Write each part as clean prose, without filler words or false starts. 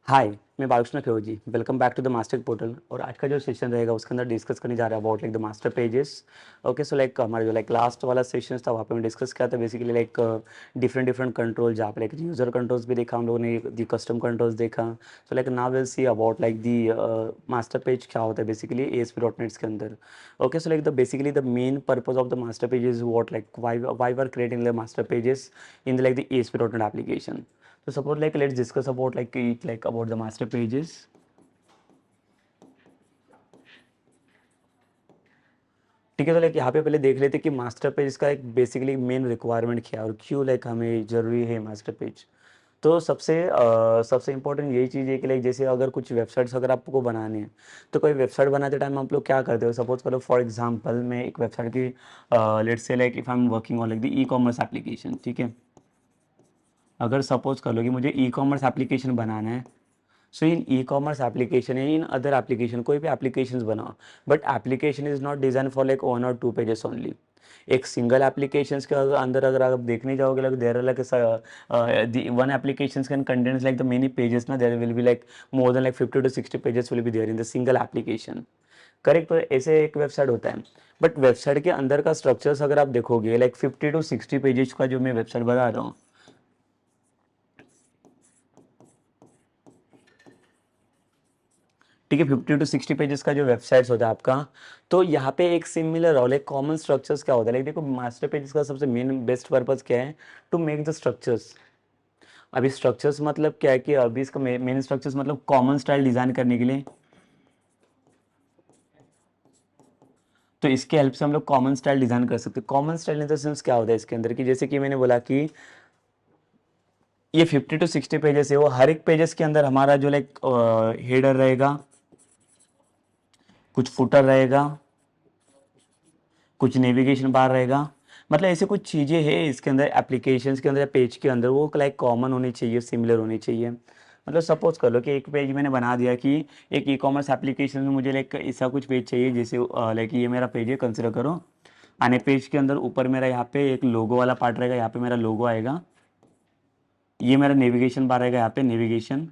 हाय, मैं Balakrishna Khiroji. Welcome back to the master portal. और आज का जो सेशन रहेगा उसके अंदर डिस्कस करने जा रहा है about like the master pages. Okay, so like हमारा जो लाइक लास्ट वाला सेशन था वहाँ पे मैं डिस्कस किया था basically like different different control, जहाँ पे लाइक यूजर कंट्रोल्स भी देखा हम लोगों ने, दी कस्टम कंट्रोल्स देखा। So like now will see about like the master page क्या होता है बेसिकली ASP.NET के अंदर। Okay, so like the basically the main purpose of the master pages what like why were creating the master pages in the like the ASP.NET application. So suppose like let's discuss about like about the master pages. ठीक है, तो like यहाँ पे पहले देख लेते कि master page का एक बेसिकली मेन रिक्वायरमेंट क्या है और क्यों लाइक हमें ज़रूरी है मास्टर पेज। तो सबसे इम्पोर्टेंट यही चीज़ है कि लाइक जैसे अगर कुछ वेबसाइट्स अगर आपको बनाने हैं तो कोई वेबसाइट बनाते टाइम आप लोग क्या करते हो। सपोज करो फॉर एग्जांपल मैं एक वेबसाइट की let's say like if I am working on like the e-commerce application. ठीक है, अगर सपोज कर लो कि मुझे ई-कॉमर्स एप्लीकेशन बनाना है, सो इन ई-कॉमर्स एप्लीकेशन या इन अदर एप्लीकेशन कोई भी एप्लीकेशंस बनाओ, but application is not design for like 1 और 2 पेजेस ओनली। एक सिंगल एप्लीकेशंस के अंदर अगर आप देखने जाओगे like there are like one applications can contains like the many pages ना, there will be like more than like 50 to 60 pages will be there in the single application. Correct, तो ऐसे एक वेबसाइट होता है। बट वेबसाइट के अंदर का structures अगर आप देखोगे लाइक 50 to 60 पेजेस का जो मैं वेबसाइट बता रहा हूँ, ठीक है, 50 to 60 पेजेस का जो वेबसाइट्स होता है आपका, तो यहाँ पे एक सिमिलर और एक कॉमन स्ट्रक्चर्स क्या होता है लाइक देखो मास्टर पेजेस का सबसे मेन बेस्ट पर्पस क्या है, टू मेक द स्ट्रक्चर्स। अभी स्ट्रक्चर्स मतलब क्या है कि अभी इसका मेन स्ट्रक्चर्स मतलब कॉमन स्टाइल डिजाइन करने के लिए। तो इसके हेल्प से हम लोग कॉमन स्टाइल डिजाइन कर सकते हैं। Common style in the sense क्या होता है इसके अंदर कि जैसे कि मैंने बोला कि ये 50 to 60 पेजेस है, वो हर एक पेजेस के अंदर हमारा जो लाइक हेडर रहेगा, कुछ फुटर रहेगा, कुछ नेविगेशन बार रहेगा। मतलब ऐसे कुछ चीज़ें हैं इसके अंदर एप्लीकेशंस के अंदर या पेज के अंदर, वो लाइक कॉमन होनी चाहिए, सिमिलर होनी चाहिए। मतलब सपोज कर लो कि एक पेज मैंने बना दिया कि एक ई-कॉमर्स एप्लीकेशन में मुझे लाइक ऐसा कुछ पेज चाहिए जैसे लाइक ये मेरा पेज है, कंसिडर करो। आने पेज के अंदर ऊपर मेरा यहाँ पे एक लोगो वाला पार्ट रहेगा, यहाँ पे मेरा लोगो आएगा, ये मेरा नेविगेशन बार रहेगा, यहाँ पे नेविगेशन।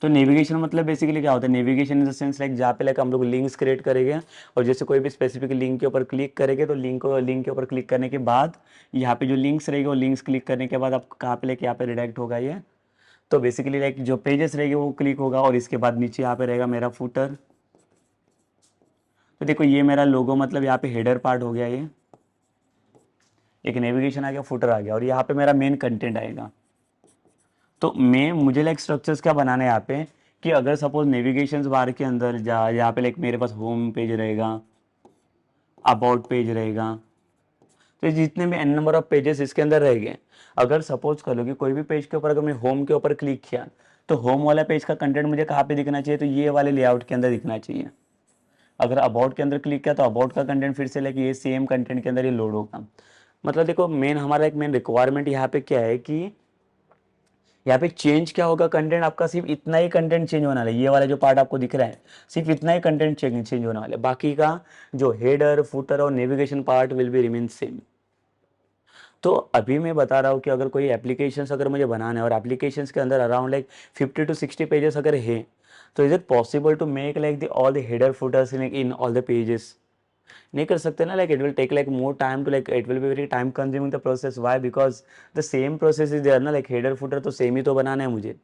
तो नेविगेशन मतलब बेसिकली क्या होता है, navigation in the sense like जहाँ पे लाइक हम लोग लिंक्स क्रिएट करेंगे और जैसे कोई भी स्पेसिफिक लिंक के ऊपर क्लिक करेंगे तो लिंक के ऊपर क्लिक करने के बाद यहाँ पे जो लिंक्स रहेंगे वो लिंक्स क्लिक करने के बाद आप कहाँ पे लेके यहाँ पे रिडायरेक्ट होगा ये। तो बेसिकली लाइक जो पेजेस रहेंगे वो क्लिक होगा और इसके बाद नीचे यहाँ पे रहेगा मेरा फुटर। तो देखो ये मेरा लोगो मतलब यहाँ पे हेडर पार्ट हो गया, ये एक नेविगेशन आ गया, फुटर आ गया और यहाँ पे मेरा मेन कंटेंट आएगा। तो मैं मुझे लाइक स्ट्रक्चर्स क्या बनाना है यहाँ पे कि अगर सपोज नेविगेशन बार के अंदर जा यहाँ पे लाइक मेरे पास होम पेज रहेगा, अबाउट पेज रहेगा, तो जितने भी एन नंबर ऑफ पेजेस इसके अंदर रहेंगे, अगर सपोज कर लो कि कोई भी पेज के ऊपर अगर मैं होम के ऊपर क्लिक किया तो होम वाला पेज का कंटेंट मुझे कहाँ पे दिखना चाहिए, तो ये वाले लेआउट के अंदर दिखना चाहिए। अगर अबाउट के अंदर क्लिक किया तो अबाउट का कंटेंट फिर से लाइक ये सेम कंटेंट के अंदर ये लोड होगा। मतलब देखो मेन हमारा एक मेन रिक्वायरमेंट यहाँ पे क्या है कि यहाँ पे चेंज क्या होगा, कंटेंट आपका सिर्फ इतना ही कंटेंट चेंज होने वाला है, ये वाला जो पार्ट आपको दिख रहा है सिर्फ इतना ही कंटेंट चेंज होने वाला है, बाकी का जो हेडर फुटर और navigation part will be remain same. तो अभी मैं बता रहा हूँ कि अगर कोई एप्लीकेशंस अगर मुझे बनाना है और एप्लीकेशंस के अंदर अराउंड लाइक 50 to 60 पेजेस अगर है, तो is it possible to make like the all the header footers in all the pages? नहीं कर सकते ना, like it will take like more time to like it will be very time consuming the process. Why? Because the same process is there ना, like header footer तो same ही तो बनाना है मुझे।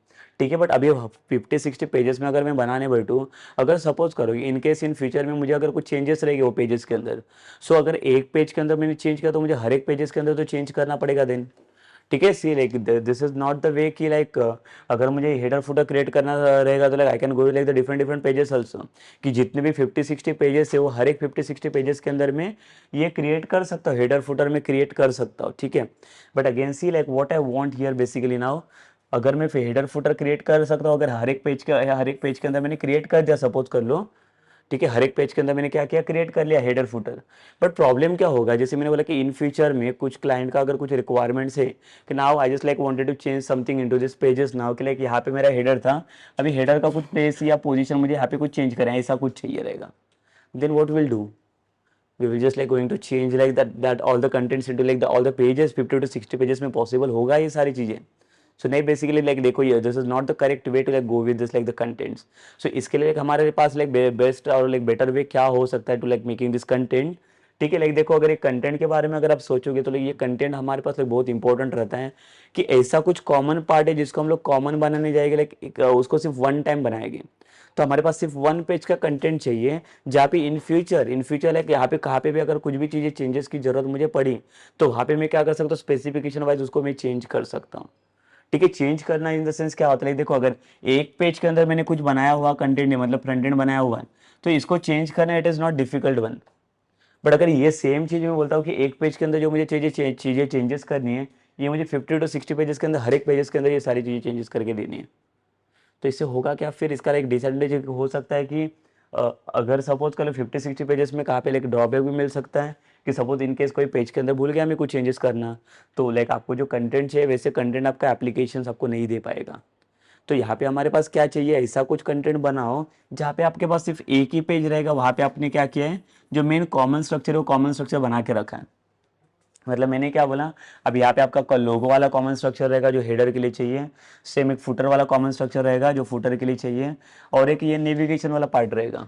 ठीक है, बट अभी 50 60 पेजेस में अगर मैं बनाने बैठूँ, अगर सपोज करो इन केस इन फ्यूचर में मुझे अगर कुछ चेंजेस रहेंगे वो पेजेस के अंदर, सो अगर एक पेज के अंदर मैंने चेंज किया तो मुझे हर एक पेजेस के अंदर तो चेंज करना पड़ेगा देन। ठीक है, see like this is not the way कि लाइक अगर मुझे हेडर फुटर क्रिएट करना रहेगा तो like I can go like the different different pages also, कि जितने भी 50 60 पेजेस है वो हर एक 50 60 पेजेस के अंदर में ये क्रिएट कर सकता हूँ, हेडर फुटर में क्रिएट कर सकता हूँ। ठीक है, but again see like what I want here basically now, अगर मैं हेडर फुटर क्रिएट कर सकता हूँ, अगर हर एक पेज के अंदर मैंने क्रिएट कर दिया सपोज कर लो, ठीक है, हर एक पेज के अंदर मैंने क्या किया, क्रिएट कर लिया हेडर फुटर। बट प्रॉब्लम क्या होगा, जैसे मैंने बोला कि इन फ्यूचर में कुछ क्लाइंट का अगर कुछ रिक्वायरमेंट्स है कि now I just like wanted to change something into this pages now, कि लाइक यहाँ पे मेरा हेडर था, अभी हेडर का कुछ प्लेस या पोजीशन मुझे यहाँ पे कुछ चेंज करें, ऐसा कुछ चाहिए रहेगा, then what will do, we will just like going to change like that all the contents into like the all the pages 50 to 60 pages में पॉसिबल होगा ये सारी चीज़ें? सो नहीं बेसिकली लाइक देखो ये this is not the correct way to like go with this like the contents. So इसके लिए हमारे पास लाइक बेस्ट और लाइक बेटर वे क्या हो सकता है to like making this content. ठीक है, लाइक देखो अगर एक कंटेंट के बारे में अगर आप सोचोगे तो लाइक ये कंटेंट हमारे पास लाइक बहुत इंपॉर्टेंट रहता है कि ऐसा कुछ कॉमन पार्ट है जिसको हम लोग कॉमन बनाने जाएंगे लाइक उसको सिर्फ वन टाइम बनाएंगे. तो हमारे पास सिर्फ वन पेज का कंटेंट चाहिए जहाँ पे इन फ्यूचर लाइक यहाँ पे कहाँ पे भी अगर कुछ भी चीज़ें चेंजेस की जरूरत मुझे पड़ी तो वहाँ पे मैं क्या कर सकता हूँ, स्पेसिफिकेशन वाइज उसको मैं चेंज कर सकता हूँ. ठीक है, चेंज करना इन द सेंस क्या होता है, देखो अगर एक पेज के अंदर मैंने कुछ बनाया हुआ कंटेंट है मतलब फ्रंट एंड बनाया हुआ है तो इसको चेंज करना it is not difficult one. But अगर ये सेम चीज़ मैं बोलता हूँ कि एक पेज के अंदर जो मुझे चीज़ें चेंजेस करनी है ये मुझे 50 to 60 पेजेस के अंदर हर एक पेजेस के अंदर ये सारी चीज़ें चेंजेस करके देनी है. तो इससे होगा क्या, फिर इसका एक डिसएडवांटेज हो सकता है कि अगर सपोज कर लो 50-60 पेजेस में कहाँ पे लाइक ड्रॉबैक भी मिल सकता है कि सपोज इन केस कोई पेज के अंदर भूल गया हमें कुछ चेंजेस करना तो लाइक आपको जो कंटेंट चाहिए वैसे कंटेंट आपका एप्लीकेशन आपको नहीं दे पाएगा. तो यहाँ पे हमारे पास क्या चाहिए, ऐसा कुछ कंटेंट बनाओ जहाँ पे आपके पास सिर्फ एक ही पेज रहेगा. वहाँ पे आपने क्या किया है, जो मेन कॉमन स्ट्रक्चर है वो कॉमन स्ट्रक्चर बना के रखा है. मतलब मैंने क्या बोला, अब यहाँ पे आपका लोगो वाला कॉमन स्ट्रक्चर रहेगा जो हेडर के लिए चाहिए. सेम एक फुटर वाला कॉमन स्ट्रक्चर रहेगा जो फुटर के लिए चाहिए. और एक ये नेविगेशन वाला पार्ट रहेगा.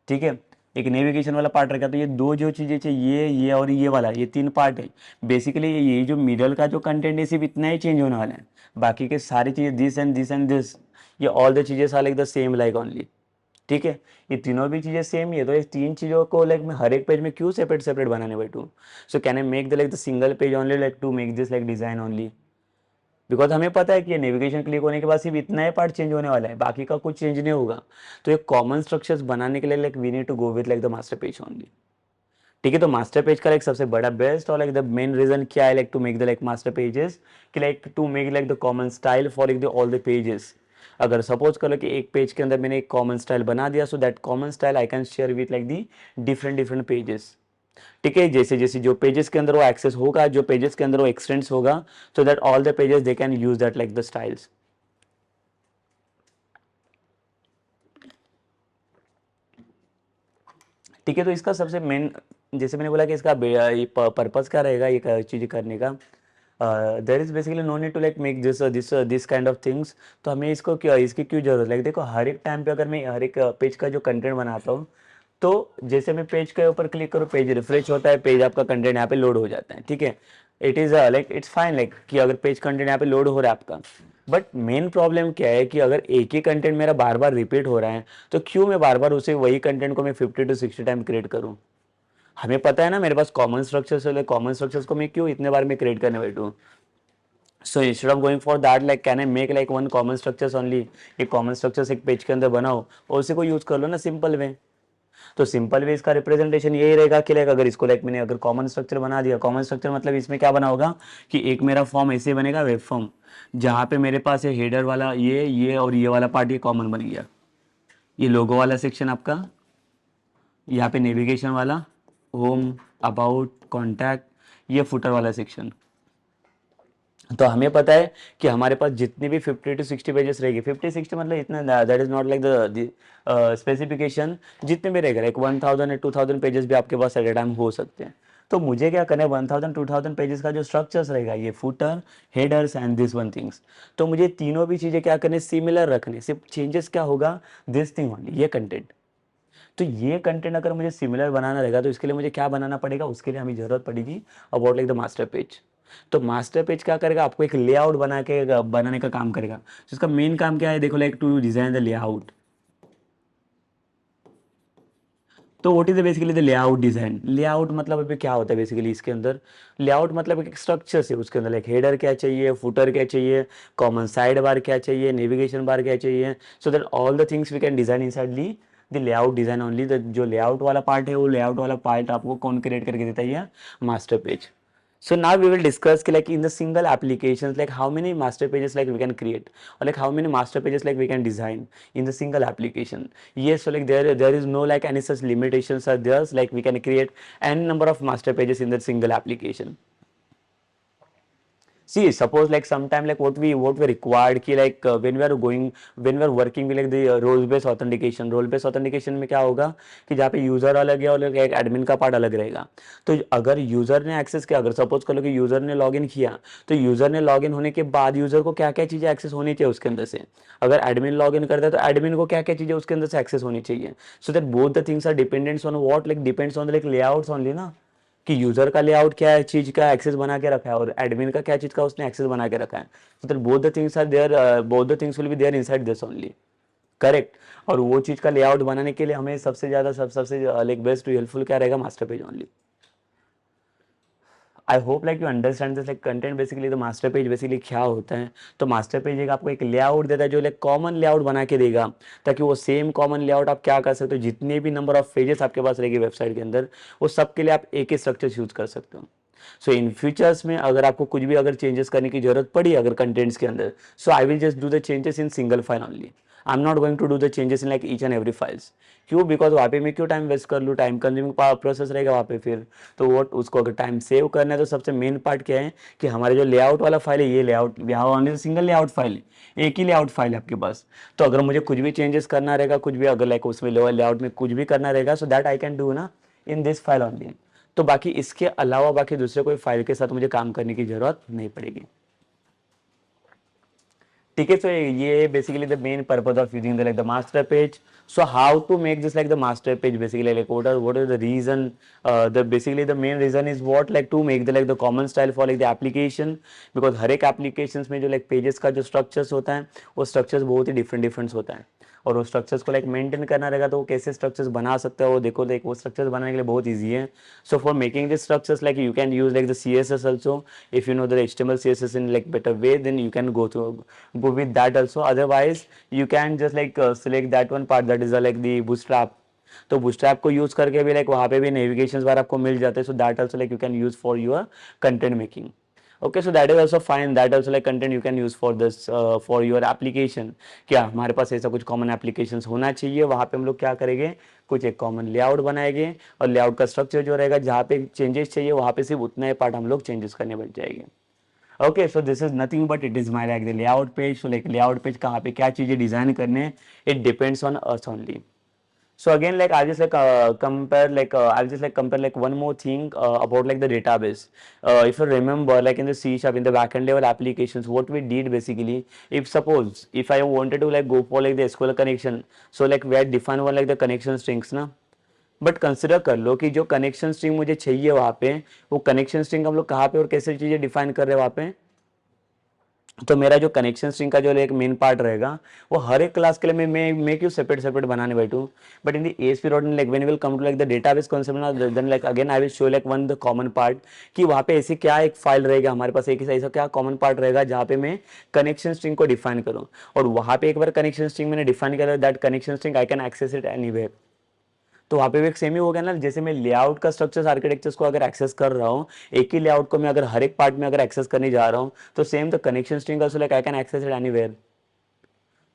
ठीक है, एक नेविगेशन वाला पार्ट रहेगा. तो ये दो जो चीज़ें चाहिए, ये और ये वाला, ये तीन पार्ट है. बेसिकली ये जो मिडल का जो कंटेंट है सिर्फ इतना ही चेंज होने वाला है. बाकी के सारी चीज़ें this and this and this, ये ऑल द चीज़ें are like the same like only. ठीक है, ये तीनों भी चीज़ें सेम ही है. तो ये तीन चीज़ों को लाइक मैं हर एक पेज में क्यों सेपरेट सेपरेट बनाने बैठूँ. So can I make the like the single page only like to make this like design only. Because हमें पता है कि ये नेविगेशन क्लिक होने के बाद सिर्फ इतना ही पार्ट चेंज होने वाला है, बाकी का कुछ चेंज नहीं होगा. तो ये कॉमन स्ट्रक्चर्स बनाने के लिए like we need to go with like the master page only. ठीक है, तो मास्टर पेज का लाइक सबसे बड़ा बेस्ट और लाइक द मेन रीजन क्या है like to make the like master pages कि like to make like the common style for like the all the pages. अगर सपोज करो कि एक पेज के अंदर मैंने एक कॉमन स्टाइल बना दिया so that common style I can share with like the different different pages. ठीक है, जैसे जैसे जो पेजेस के अंदर वो एक्सेस होगा, जो पेजेस के अंदर वो एक्सटेंड्स होगा सो that all the pages they can use that like the styles. ठीक है, तो इसका सबसे मेन जैसे मैंने बोला कि इसका पर्पस क्या रहेगा ये चीज़ करने का. There is basically no need to like make this kind of things. तो हमें इसको क्यों इसकी क्यों जरूरत है, देखो हर एक टाइम पे अगर मैं हर एक पेज का जो कंटेंट बनाता हूँ तो जैसे मैं पेज के ऊपर क्लिक करूँ पेज रिफ्रेश होता है, पेज आपका कंटेंट यहाँ पे लोड हो जाता है. ठीक है, it is like it's fine like कि अगर पेज कंटेंट यहाँ पे लोड हो रहा है आपका. बट मेन प्रॉब्लम क्या है कि अगर एक ही कंटेंट मेरा बार बार रिपीट हो रहा है तो क्यों मैं बार बार उसे वही कंटेंट को मैं 50 to 60 टाइम क्रिएट करूँ. हमें पता है ना मेरे पास कॉमन स्ट्रक्चर्स है, कॉमन स्ट्रक्चर्स को मैं क्यों इतने बार मैं क्रिएट करने बैठूँ. So instead of going for that like can I make like one common structures only. एक कॉमन स्ट्रक्चर्स एक पेज के अंदर बनाओ और उसी को यूज कर लो ना सिंपल वे. तो सिंपल वे इसका रिप्रेजेंटेशन यही रहेगा कि लाइक अगर इसको लाइक मैंने अगर कॉमन स्ट्रक्चर बना दिया, कॉमन स्ट्रक्चर मतलब इसमें क्या बना होगा कि एक मेरा फॉर्म ऐसे बनेगा वेब फॉर्म जहाँ पे मेरे पास है हेडर वाला ये और ये वाला पार्ट ये कॉमन बन गया. ये लोगो वाला सेक्शन आपका, यहाँ पे नेविगेशन वाला, होम, अबाउट, कॉन्टैक्ट, ये फुटर वाला सेक्शन. तो हमें पता है कि हमारे पास जितनी भी 50 to 60 पेजेस रहेगी, 50-60 मतलब इतना that is not like the specification, जितने भी रहेगा लाइक 1000 या 2000 पेजेस भी आपके पास एट ए टाइम हो सकते हैं. तो मुझे क्या करना है 1000-2000 पेजेस का जो स्ट्रक्चर्स रहेगा ये footer, headers and this one things. तो मुझे तीनों भी चीज़ें क्या करने सिमिलर रखने, सिर्फ चेंजेस क्या होगा दिस थिंग ओनली, ये कंटेंट. तो ये कंटेंट अगर मुझे सिमिलर बनाना रहेगा तो इसके लिए मुझे क्या बनाना पड़ेगा, उसके लिए हमें जरूरत पड़ेगी about like the master page. तो मास्टर पेज क्या करेगा, आपको एक लेआउट बनाने का काम करेगा. तो इसका मेन काम क्या है, देखो like to design the layout. तो what is basically the layout design. Layout मतलब अभी क्या होता है बेसिकली इसके अंदर, लेआउट मतलब एक स्ट्रक्चर है उसके अंदर लाइक हेडर क्या चाहिए, फुटर क्या चाहिए, कॉमन साइड बार क्या चाहिए, नेविगेशन बार क्या चाहिए. So that all the things we can design inside the layout design only. जो लेआउट वाला पार्ट है वो लेआउट वाला पार्ट आपको कौन क्रिएट करके देता है, master page. So now we will discuss like in the single applications like how many master pages like we can create or like how many master pages like we can design in the single application. Yes, so like there is no like any such limitations are there, like we can create n number of master pages in the single application. See, suppose like sometime like what we required कि like when we are working with like the role based authentication, role based authentication में क्या होगा कि जहाँ पे user अलग है और एक एडमिन का पार्ट अलग रहेगा। तो अगर यूजर ने एक्सेस किया, अगर सपोज कर लो कि यूजर ने लॉगिन किया, तो यूजर ने लॉगिन होने के बाद यूजर को क्या क्या चीजें एक्सेस होनी चाहिए उसके अंदर से। अगर एडमिन लॉगिन करता है तो एडमिन को क्या क्या चीजें उसके अंदर से एक्सेस होनी चाहिए। So that both the things are dependents on what, like depends on like layouts only ना, कि यूजर का लेआउट क्या है चीज का एक्सेस बना के रखा है और एडमिन का क्या चीज का उसने एक्सेस बना के रखा है। मतलब both the things are there, both the things will be there inside this only, correct. और वो चीज का लेआउट बनाने के लिए हमें सबसे ज्यादा सबसे लाइक बेस्ट हेल्पफुल क्या रहेगा, master page only. I hope like you understand this like content basically. तो मास्टर पेज बेसिकली क्या होता है, तो मास्टर पेज एक आपको एक लेआउट देता है जो लाइक कॉमन लेआउट बना के देगा, ताकि वो सेम कॉमन लेआउट आप क्या कर सकते हो, जितने भी नंबर ऑफ पेजेस आपके पास रहेगी वेबसाइट के अंदर, वो सब के लिए आप एक ही स्ट्रक्चर यूज कर सकते हो। सो इन फ्यूचर्स में अगर आपको कुछ भी अगर चेंजेस करने की जरूरत पड़ी अगर कंटेंट्स के अंदर, so I will just do the changes in single file only. I am not going to do the changes in like each and every files. क्यों? बिकॉज वहाँ पे मैं क्यों टाइम वेस्ट कर लूँ, टाइम कंज्यूमिंग प्रोसेस रहेगा वहाँ पे फिर। तो वो उसको अगर टाइम सेव करना है तो सबसे मेन पार्ट क्या है कि हमारे जो लेआउट वाला फाइल है, ये लेआउट यहाँ ओनली सिंगल लेआउट फाइल है, एक ही लेआउट फाइल है आपके पास। तो अगर मुझे कुछ भी चेंजेस करना रहेगा, कुछ भी अगर लाइक उसमें लोअर लेआउट में कुछ भी करना रहेगा, so that I can do ना इन दिस फाइल ओनली। तो बाकी इसके अलावा बाकी दूसरे कोई फाइल के साथ मुझे काम करने की जरूरत नहीं पड़ेगी। ठीक है, सो ये basically the main purpose of using the like the master page. So how to make this like the master page basically, like what are the reason, the basically the main reason is what, like to make the like the common style for like the application, because हर एक applications में जो like pages का जो structures होता है वो structures बहुत ही different होता है, और वो स्ट्रक्चर्स को लाइक मेंटेन करना रहेगा तो वो कैसे स्ट्रक्चर्स बना सकते हो वो देखो, लाइक वो स्ट्रक्चर्स बनाने के लिए बहुत ईजी है. So for making this structures like you can use like the CSS also. If you know the HTML CSS in like better way, then you can go with that also. Otherwise you can just like select that one part that is like the bootstrap. तो bootstrap को use करके भी like वहाँ पे भी navigation bar आपको मिल जाते हैं. So that also like you can use for your content making. Okay, so that is also fine. That also like content you can use for this for your application. क्या हमारे पास ऐसा कुछ common applications होना चाहिए, वहाँ पे हम लोग क्या करेंगे, कुछ एक कॉमन लेआउट बनाएंगे और लेआउट का स्ट्रक्चर जो रहेगा जहाँ पे चेंजेस चाहिए वहाँ पे सिर्फ उतना ही पार्ट हम लोग चेंजेस करने बन जाएंगे. Okay, so this is nothing but it is my like the layout page. So like layout page कहाँ पे क्या चीज़ें डिजाइन करने, it depends on us only. So again, like I'll just like compare like one more thing about like the database. If you remember, like in the C# in the backend level applications, what we did basically, if suppose if I wanted to like go for like the SQL connection, so like we had defined one like the connection strings ना. But consider कर लो कि जो connection string मुझे चाहिए वहाँ पे, वो connection string हम लोग कहाँ पे और कैसे चीज़ें डिफाइन कर रहे हैं वहाँ पे. तो मेरा जो कनेक्शन स्ट्रिंग का जो एक मेन पार्ट रहेगा वो हर एक क्लास के लिए मैं क्यों सेपरेट बनाने बैठूं. But in the ASP dot like when will come to like the database concept ना, then like again I will show like one the common part कि वहाँ पे ऐसे क्या एक फाइल रहेगा हमारे पास, एक ऐसा क्या कॉमन पार्ट रहेगा जहाँ पे मैं कनेक्शन स्ट्रिंग को डिफाइन करूँ. और वहाँ पे एक बार कनेक्शन स्ट्रिंग मैंने डिफाइन किया that connection string I can access it anywhere. तो वहाँ पे भी एक सेम ही हो गया ना, जैसे मैं लेआउट का स्ट्रक्चर्स आर्किटेक्चर्स को अगर एक्सेस कर रहा हूँ, एक ही लेआउट को मैं अगर हर एक पार्ट में अगर एक्सेस करने जा रहा हूँ, तो same the connection string also like I can access it anywhere.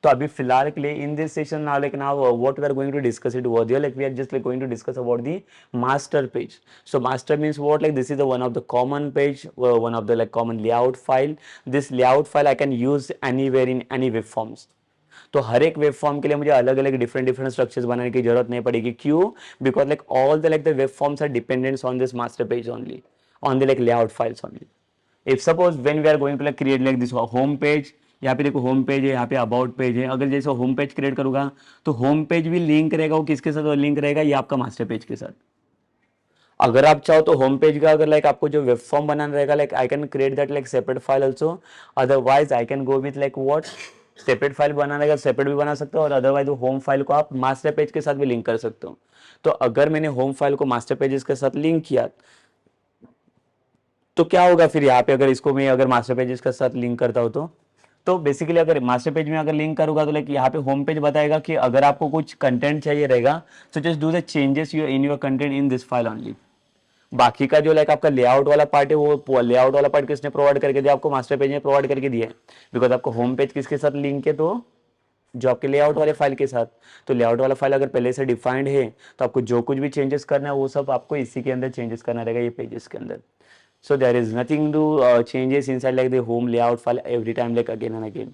तो अभी फिलहाल के लिए in this session now like now what we are going to discuss it over here, like we are just like going to discuss about the master page. So master means what, like this is the one of the common page, one of the like common layout file. This layout file I can use anywhere in any web forms. तो हर एक web form के लिए मुझे अलग अलग different structures बनाने की जरूरत नहीं पड़ेगी. क्यों? Because like all the like the web forms are dependents on this master page only, on the like layout files only. If suppose when we are going to like create like this home page, यहाँ पे देखो home page है, यहाँ पे about page है. अगर जैसे home page create करूंगा तो होम पेज भी लिंक रहेगा, वो किसके साथ लिंक रहेगा, ये आपका मास्टर पेज के साथ. अगर आप चाहो तो होम पेज का अगर लाइक आपको जो वेब फॉर्म बनाना रहेगा, like I can create that like separate file also. Otherwise I can go with like what, separate file बनाना रहेगा सेपरेट भी बना सकते हो, और अदरवाइज होम फाइल को आप मास्टर पेज के साथ भी लिंक कर सकते हो. तो अगर मैंने होम फाइल को मास्टर पेजेस के साथ लिंक किया तो क्या होगा फिर यहाँ पे, अगर इसको मैं अगर मास्टर पेजेस के साथ लिंक करता हूँ तो बेसिकली अगर मास्टर पेज में अगर लिंक करूंगा तो लाइक यहाँ पे होम पेज बताएगा कि अगर आपको कुछ कंटेंट चाहिए रहेगा, so just do the changes in your content in this file only. बाकी का जो लाइक आपका लेआउट वाला पार्ट है, वो लेआउट वाला पार्ट किसने प्रोवाइड करके दिया, आपको मास्टर पेज में प्रोवाइड करके दिया है. बिकॉज आपको होम पेज किसके साथ लिंक है, तो जो आपके लेआउट वाले फाइल के साथ. तो लेआउट वाला फाइल अगर पहले से डिफाइंड है तो आपको जो कुछ भी चेंजेस करना है वो सब आपको इसी के अंदर चेंजेस करना रहेगा, ये पेजेस के अंदर. So there is nothing to changes inside like the home layout file every time like again and again.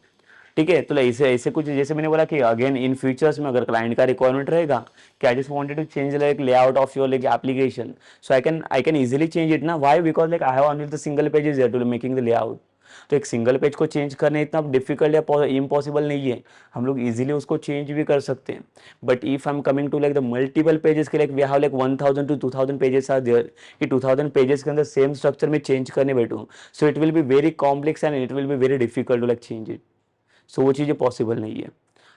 ठीक है, तो ऐसे ऐसे कुछ जैसे मैंने बोला कि अगेन इन फ्यूचर्स में अगर क्लाइंट का रिक्वायरमेंट रहेगा कि I just wanted to change like layout of your like application, so I can easily change it ना, why, because like I have only the single page is there to making the layout. तो एक single page को change करना इतना difficult या impossible नहीं है, हम लोग इजीली उसको चेंज भी कर सकते हैं। But if I am coming to like the multiple pages के like we have like 1000 to 2000 pages are there, कि 2000 पेजेस के अंदर सेम स्ट्रक्चर में चेंज करने बैठूँ, so it will be very complex and it will be very difficult to like change it. So वो चीज़ें possible नहीं है।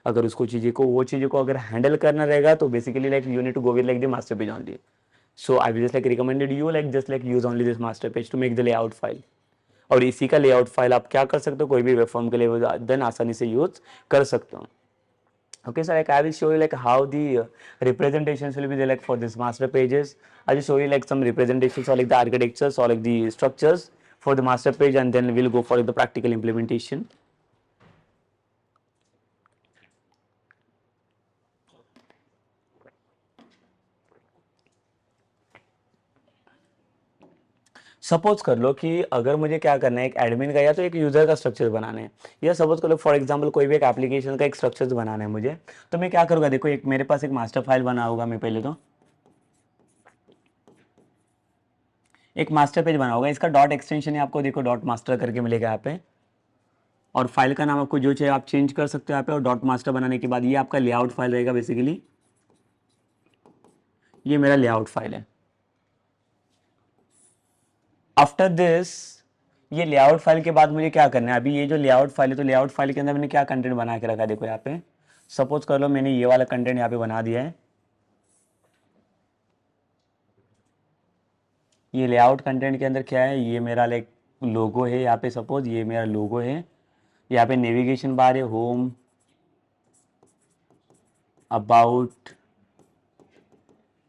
अगर उसको वो चीज़ों को अगर हैंडल करना रहेगा तो basically like you need to go with like the master page only. So I will just like recommended you like just like use only this master page to make the layout file. और इसी का layout file आप क्या कर सकते हो, कोई भी वेब फॉर्म के लिए देन आसानी से यूज कर सकते हो। Okay, so like I will show you like how the representations will be there like for this master pages. I will show you like some representations or like the architectures or like the structures for the master page, and then we'll go for the practical implementation. Suppose कर लो कि अगर मुझे क्या करना है, एक admin का या तो एक यूजर का स्ट्रक्चर बनाना है, या सपोज कर लो फॉर एग्जांपल कोई भी एक एप्लीकेशन का एक स्ट्रक्चर बनाना है मुझे, तो मैं क्या करूँगा, देखो एक मेरे पास एक मास्टर फाइल बना होगा, मैं पहले तो एक मास्टर पेज बना होगा, इसका डॉट एक्सटेंशन है आपको देखो डॉट मास्टर करके मिलेगा यहाँ पे, और फाइल का नाम आपको जो चाहिए आप चेंज कर सकते हो यहाँ पे, और डॉट मास्टर बनाने के बाद ये आपका लेआउट फाइल रहेगा, बेसिकली ये मेरा लेआउट फाइल है। आफ्टर दिस ये लेआउट फाइल के बाद मुझे क्या करना है, अभी ये जो लेआउट फाइल है तो लेआउट फाइल के अंदर मैंने क्या कंटेंट बना के रखा है, देखो यहाँ पे सपोज कर लो मैंने ये वाला कंटेंट यहाँ पे बना दिया है। ये लेआउट कंटेंट के अंदर क्या है, ये मेरा लाइक लोगो है, यहाँ पे सपोज ये मेरा लोगो है, यहाँ पे नेविगेशन बार है, home, about,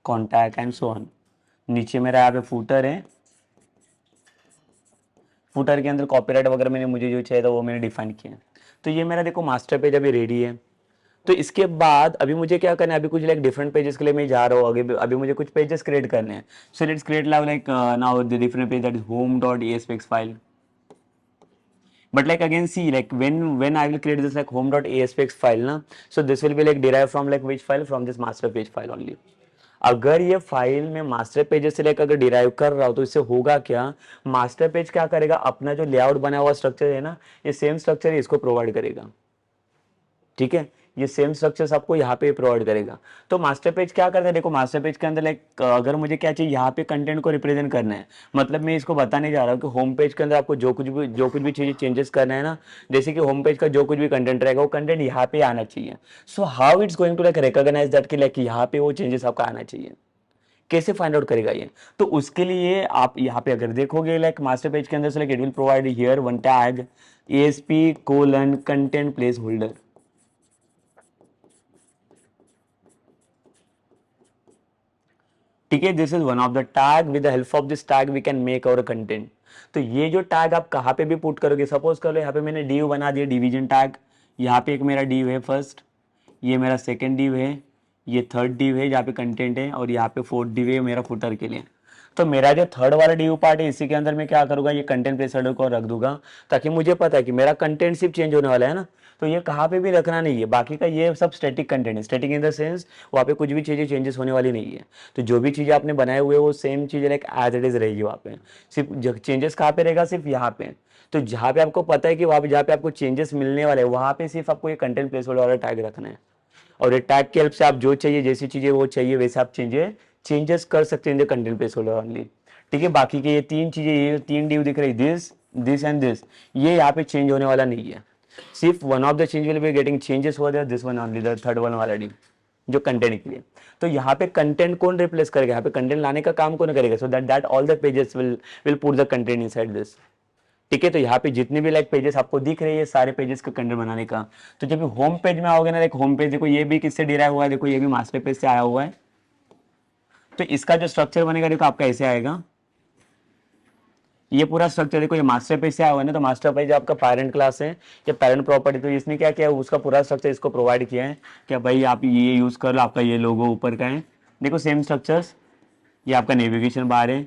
contact and so on. नीचे मेरा यहाँ पे फूटर है, फूटर के अंदर कॉपीराइट वगैरह मैंने मुझे जो चाहिए था वो मैंने डिफाइन किया है। तो ये मेरा देखो मास्टर पेज अभी रेडी है। तो इसके बाद अभी मुझे क्या करना है, अभी कुछ लाइक डिफरेंट पेजेस के लिए मैं जा रहा हूँ आगे, अभी मुझे कुछ पेजेस क्रिएट करने हैं। So let's create like now the different page that is home.aspx file. But like again see like when I will create this like home.aspx file na, so this will be like derived from like which file, from this master page file only. अगर ये file में master pages से लेकर अगर derive कर रहा हूँ तो इससे होगा क्या, मास्टर पेज क्या करेगा, अपना जो लेआउट बना हुआ स्ट्रक्चर है ना, ये सेम स्ट्रक्चर इसको प्रोवाइड करेगा। ठीक है, ये सेम स्ट्रक्चर्स आपको यहाँ पे प्रोवाइड करेगा। तो मास्टर पेज क्या करता है, देखो मास्टर पेज के अंदर लाइक अगर मुझे क्या चाहिए, यहाँ पे कंटेंट को रिप्रेजेंट करना है, मतलब मैं इसको बताने जा रहा हूँ कि होम पेज के अंदर आपको जो कुछ भी चीजें चेंजेस करना है ना, जैसे कि होम पेज का जो कुछ भी कंटेंट रहेगा वो कंटेंट यहाँ पे आना चाहिए। So how it's going to like recognize that कि लाइक यहाँ पे वो चेंजेस आपका आना चाहिए, कैसे फाइंड आउट करेगा ये, तो उसके लिए आप यहाँ पे अगर देखोगे लाइक मास्टर पेज के अंदर से like it will provide here one tag ASP content placeholder. ठीक है, this is one of the tag, with the help of this tag we can make our content. तो ये जो टैग आप कहाँ पे भी पुट करोगे, सपोज कर लो यहाँ पे मैंने डिव बना दिया, डिवीजन टैग, यहाँ पे एक मेरा डिव है फर्स्ट, ये मेरा सेकंड डिव है, ये थर्ड डिव है जहाँ पे कंटेंट है, और यहाँ पे फोर्थ डिव है मेरा फुटर के लिए। तो मेरा जो थर्ड वाला डिव पार्ट है इसी के अंदर मैं क्या करूँगा, ये कंटेंट प्लेसहोल्डर को रख दूंगा, ताकि मुझे पता है कि मेरा कंटेंट सिर्फ चेंज होने वाला है ना, तो ये कहाँ पे भी रखना नहीं है, बाकी का ये सब स्टैटिक कंटेंट है। स्टैटिक इन द सेंस वहाँ पे कुछ भी चीज़ें चेंजेस होने वाली नहीं है, तो जो भी चीज़ें आपने बनाए हुए वो सेम चीज़ें लाइक एज इट इज रहेगी वहाँ पे, सिर्फ चेंजेस कहाँ पे रहेगा, सिर्फ यहाँ पे। तो जहाँ पे आपको पता है कि वहाँ पे जहाँ पे आपको चेंजेस मिलने वाले हैं वहाँ पे सिर्फ आपको ये कंटेंट प्लेसहोल्डर वाला टैग रखना है, और ये टैग की हेल्प से आप जो चाहिए जैसी चीज़ें वो चाहिए वैसे आप चेंजेस कर सकते हैं in the content placeholder only. ठीक है, बाकी के ये तीन चीज़ें, ये तीन डिव दिख रही, दिस एंड दिस, ये यहाँ पे चेंज होने वाला नहीं है, सिर्फ one of the change will be getting changes over there, this one only, the third one वाला डिव जो कंटेंट के लिए। तो यहाँ पे कंटेंट कौन रिप्लेस करेगा, यहाँ पे कंटेंट लाने का काम कौन करेगा, सो that all the pages will put the content inside this. ठीक है, तो यहाँ पे जितने भी लाइक पेजेस आपको दिख रहे हैं सारे पेजेस का कंटेंट बनाने का। तो जब होम पेज में आओगे ना, लाइक होम पेज देखो ये भी किससे डिराइव हुआ है, देखो ये भी मास्टर पेज से आया हुआ है। तो इसका जो स्ट्रक्चर बनेगा देखो आपका ऐसे आएगा, ये पूरा स्ट्रक्चर देखो, ये मास्टर पेज से आया हुआ है ना, तो मास्टर पेज आपका पेरेंट क्लास है या पेरेंट प्रॉपर्टी, तो इसने क्या किया है उसका पूरा स्ट्रक्चर इसको प्रोवाइड किया है कि भाई आप ये यूज कर लो, आपका ये लोगो ऊपर का है, देखो सेम स्ट्रक्चर्स, ये आपका नेविगेशन बार है,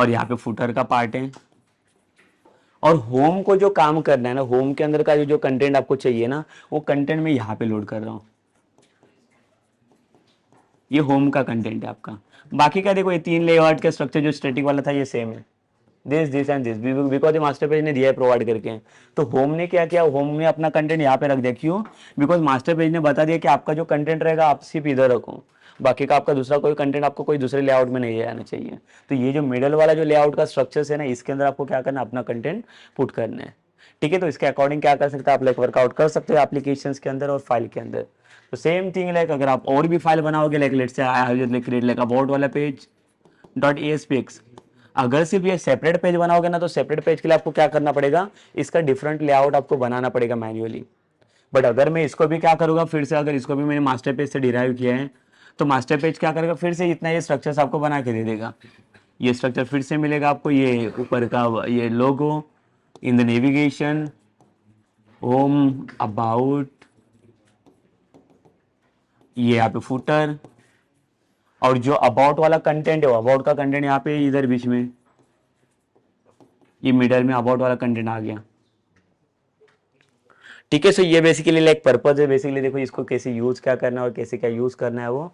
और यहाँ पे फुटर का पार्ट है। और होम को जो काम करना है ना, होम के अंदर का जो कंटेंट आपको चाहिए ना, वो कंटेंट मैं यहाँ पे लोड कर रहा हूँ। ये होम का कंटेंट है आपका। बाकी का देखो, ये 3 लेआउट का स्ट्रक्चर जो स्टैटिक वाला था ये सेम है, दिस एंड दिस, बिकॉज ये मास्टर पेज ने दिया है प्रोवाइड करके। तो होम ने क्या किया, होम ने अपना कंटेंट यहाँ पे रख दिया। क्यों? बिकॉज मास्टर पेज ने बता दिया कि आपका जो कंटेंट रहेगा आप सिर्फ इधर रखो, बाकी का आपका दूसरा कोई कंटेंट आपको कोई दूसरे लेआउट में नहीं आना चाहिए। तो ये जो मिडल वाला जो लेआउट का स्ट्रक्चर है ना, इसके अंदर आपको क्या करना है, अपना कंटेंट पुट करना है। ठीक है, तो इसके अकॉर्डिंग क्या कर सकते हैं आप, लाइक वर्कआउट कर सकते हो एप्लीकेशंस के अंदर और फाइल के अंदर। तो सेम थिंग, लाइक अगर आप और भी फाइल बनाओगे, like let's say I have just create like about वाला पेज डॉट एएसपीएक्स। अगर सिर्फ ये सेपरेट पेज बनाओगे ना, तो सेपरेट पेज के लिए आपको क्या करना पड़ेगा, इसका डिफरेंट लेआउट आपको बनाना पड़ेगा मैन्युअली। बट अगर मैं इसको भी क्या करूंगा, फिर से अगर इसको भी मैंने मास्टर पेज से डिराइव किया है, तो मास्टर पेज क्या करेगा, फिर से इतना ये स्ट्रक्चर्स आपको बना के दे देगा। ये स्ट्रक्चर फिर से मिलेगा आपको, ये ऊपर का ये logo in the navigation, home, about, ये यहाँ पे फुटर, और जो अबाउट वाला कंटेंट है, अबाउट का कंटेंट यहाँ पे इधर बीच में, ये मिडल में अबाउट वाला कंटेंट आ गया। ठीक है, सो ये बेसिकली लाइक पर्पज है। बेसिकली देखो इसको कैसे यूज क्या करना है और कैसे क्या यूज करना है वो।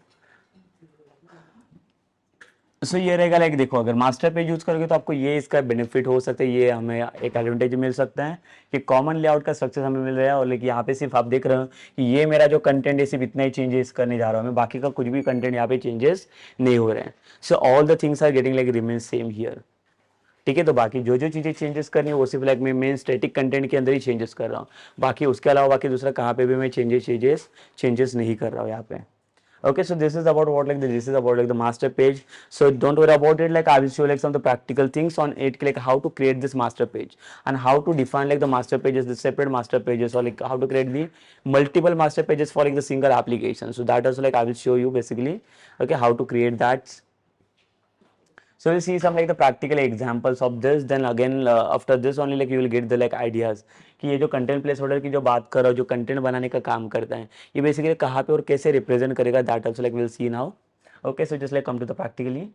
सो ये रहेगा, लाइक देखो अगर मास्टर पेज यूज करोगे तो आपको ये इसका बेनिफिट हो सकता है, ये हमें एक एडवांटेज मिल सकता है कि कॉमन लेआउट का स्ट्रक्चर हमें मिल रहा है। और लेकिन यहाँ पे सिर्फ आप देख रहे हो कि ये मेरा जो कंटेंट है सिर्फ इतना ही चेंजेस करने जा रहा हूँ मैं, बाकी का कुछ भी कंटेंट यहाँ पे चेंजेस नहीं हो रहे हैं। So all the things are getting like remain same here. ठीक है, तो बाकी जो जो चीज़ें चेंजेस करनी है वो सिर्फ लाइक मैं मेन स्टैटिक कंटेंट के अंदर ही चेंजेस कर रहा हूँ। बाकी उसके अलावा बाकी दूसरा कहाँ पे भी मैं चेंजेस नहीं कर रहा हूँ यहाँ पे। Okay, so this is about what like this is about like the master page. So don't worry about it, like I will show like some of the practical things on it, like how to create this master page and how to define like the master pages, the separate master pages, or like how to create the multiple master pages for like the single application. So that also like I will show you basically, okay, how to create that. So we'll see some like the practical examples of this, then again after this only like you will get the like ideas कि ये जो content place holder की जो बात कर रहा हूँ, जो कंटेंट बनाने का काम करता है, ये बेसिकली कहाँ पे और कैसे रिप्रेजेंट करेगा, that also like will see now. Okay, so just like come to the practically.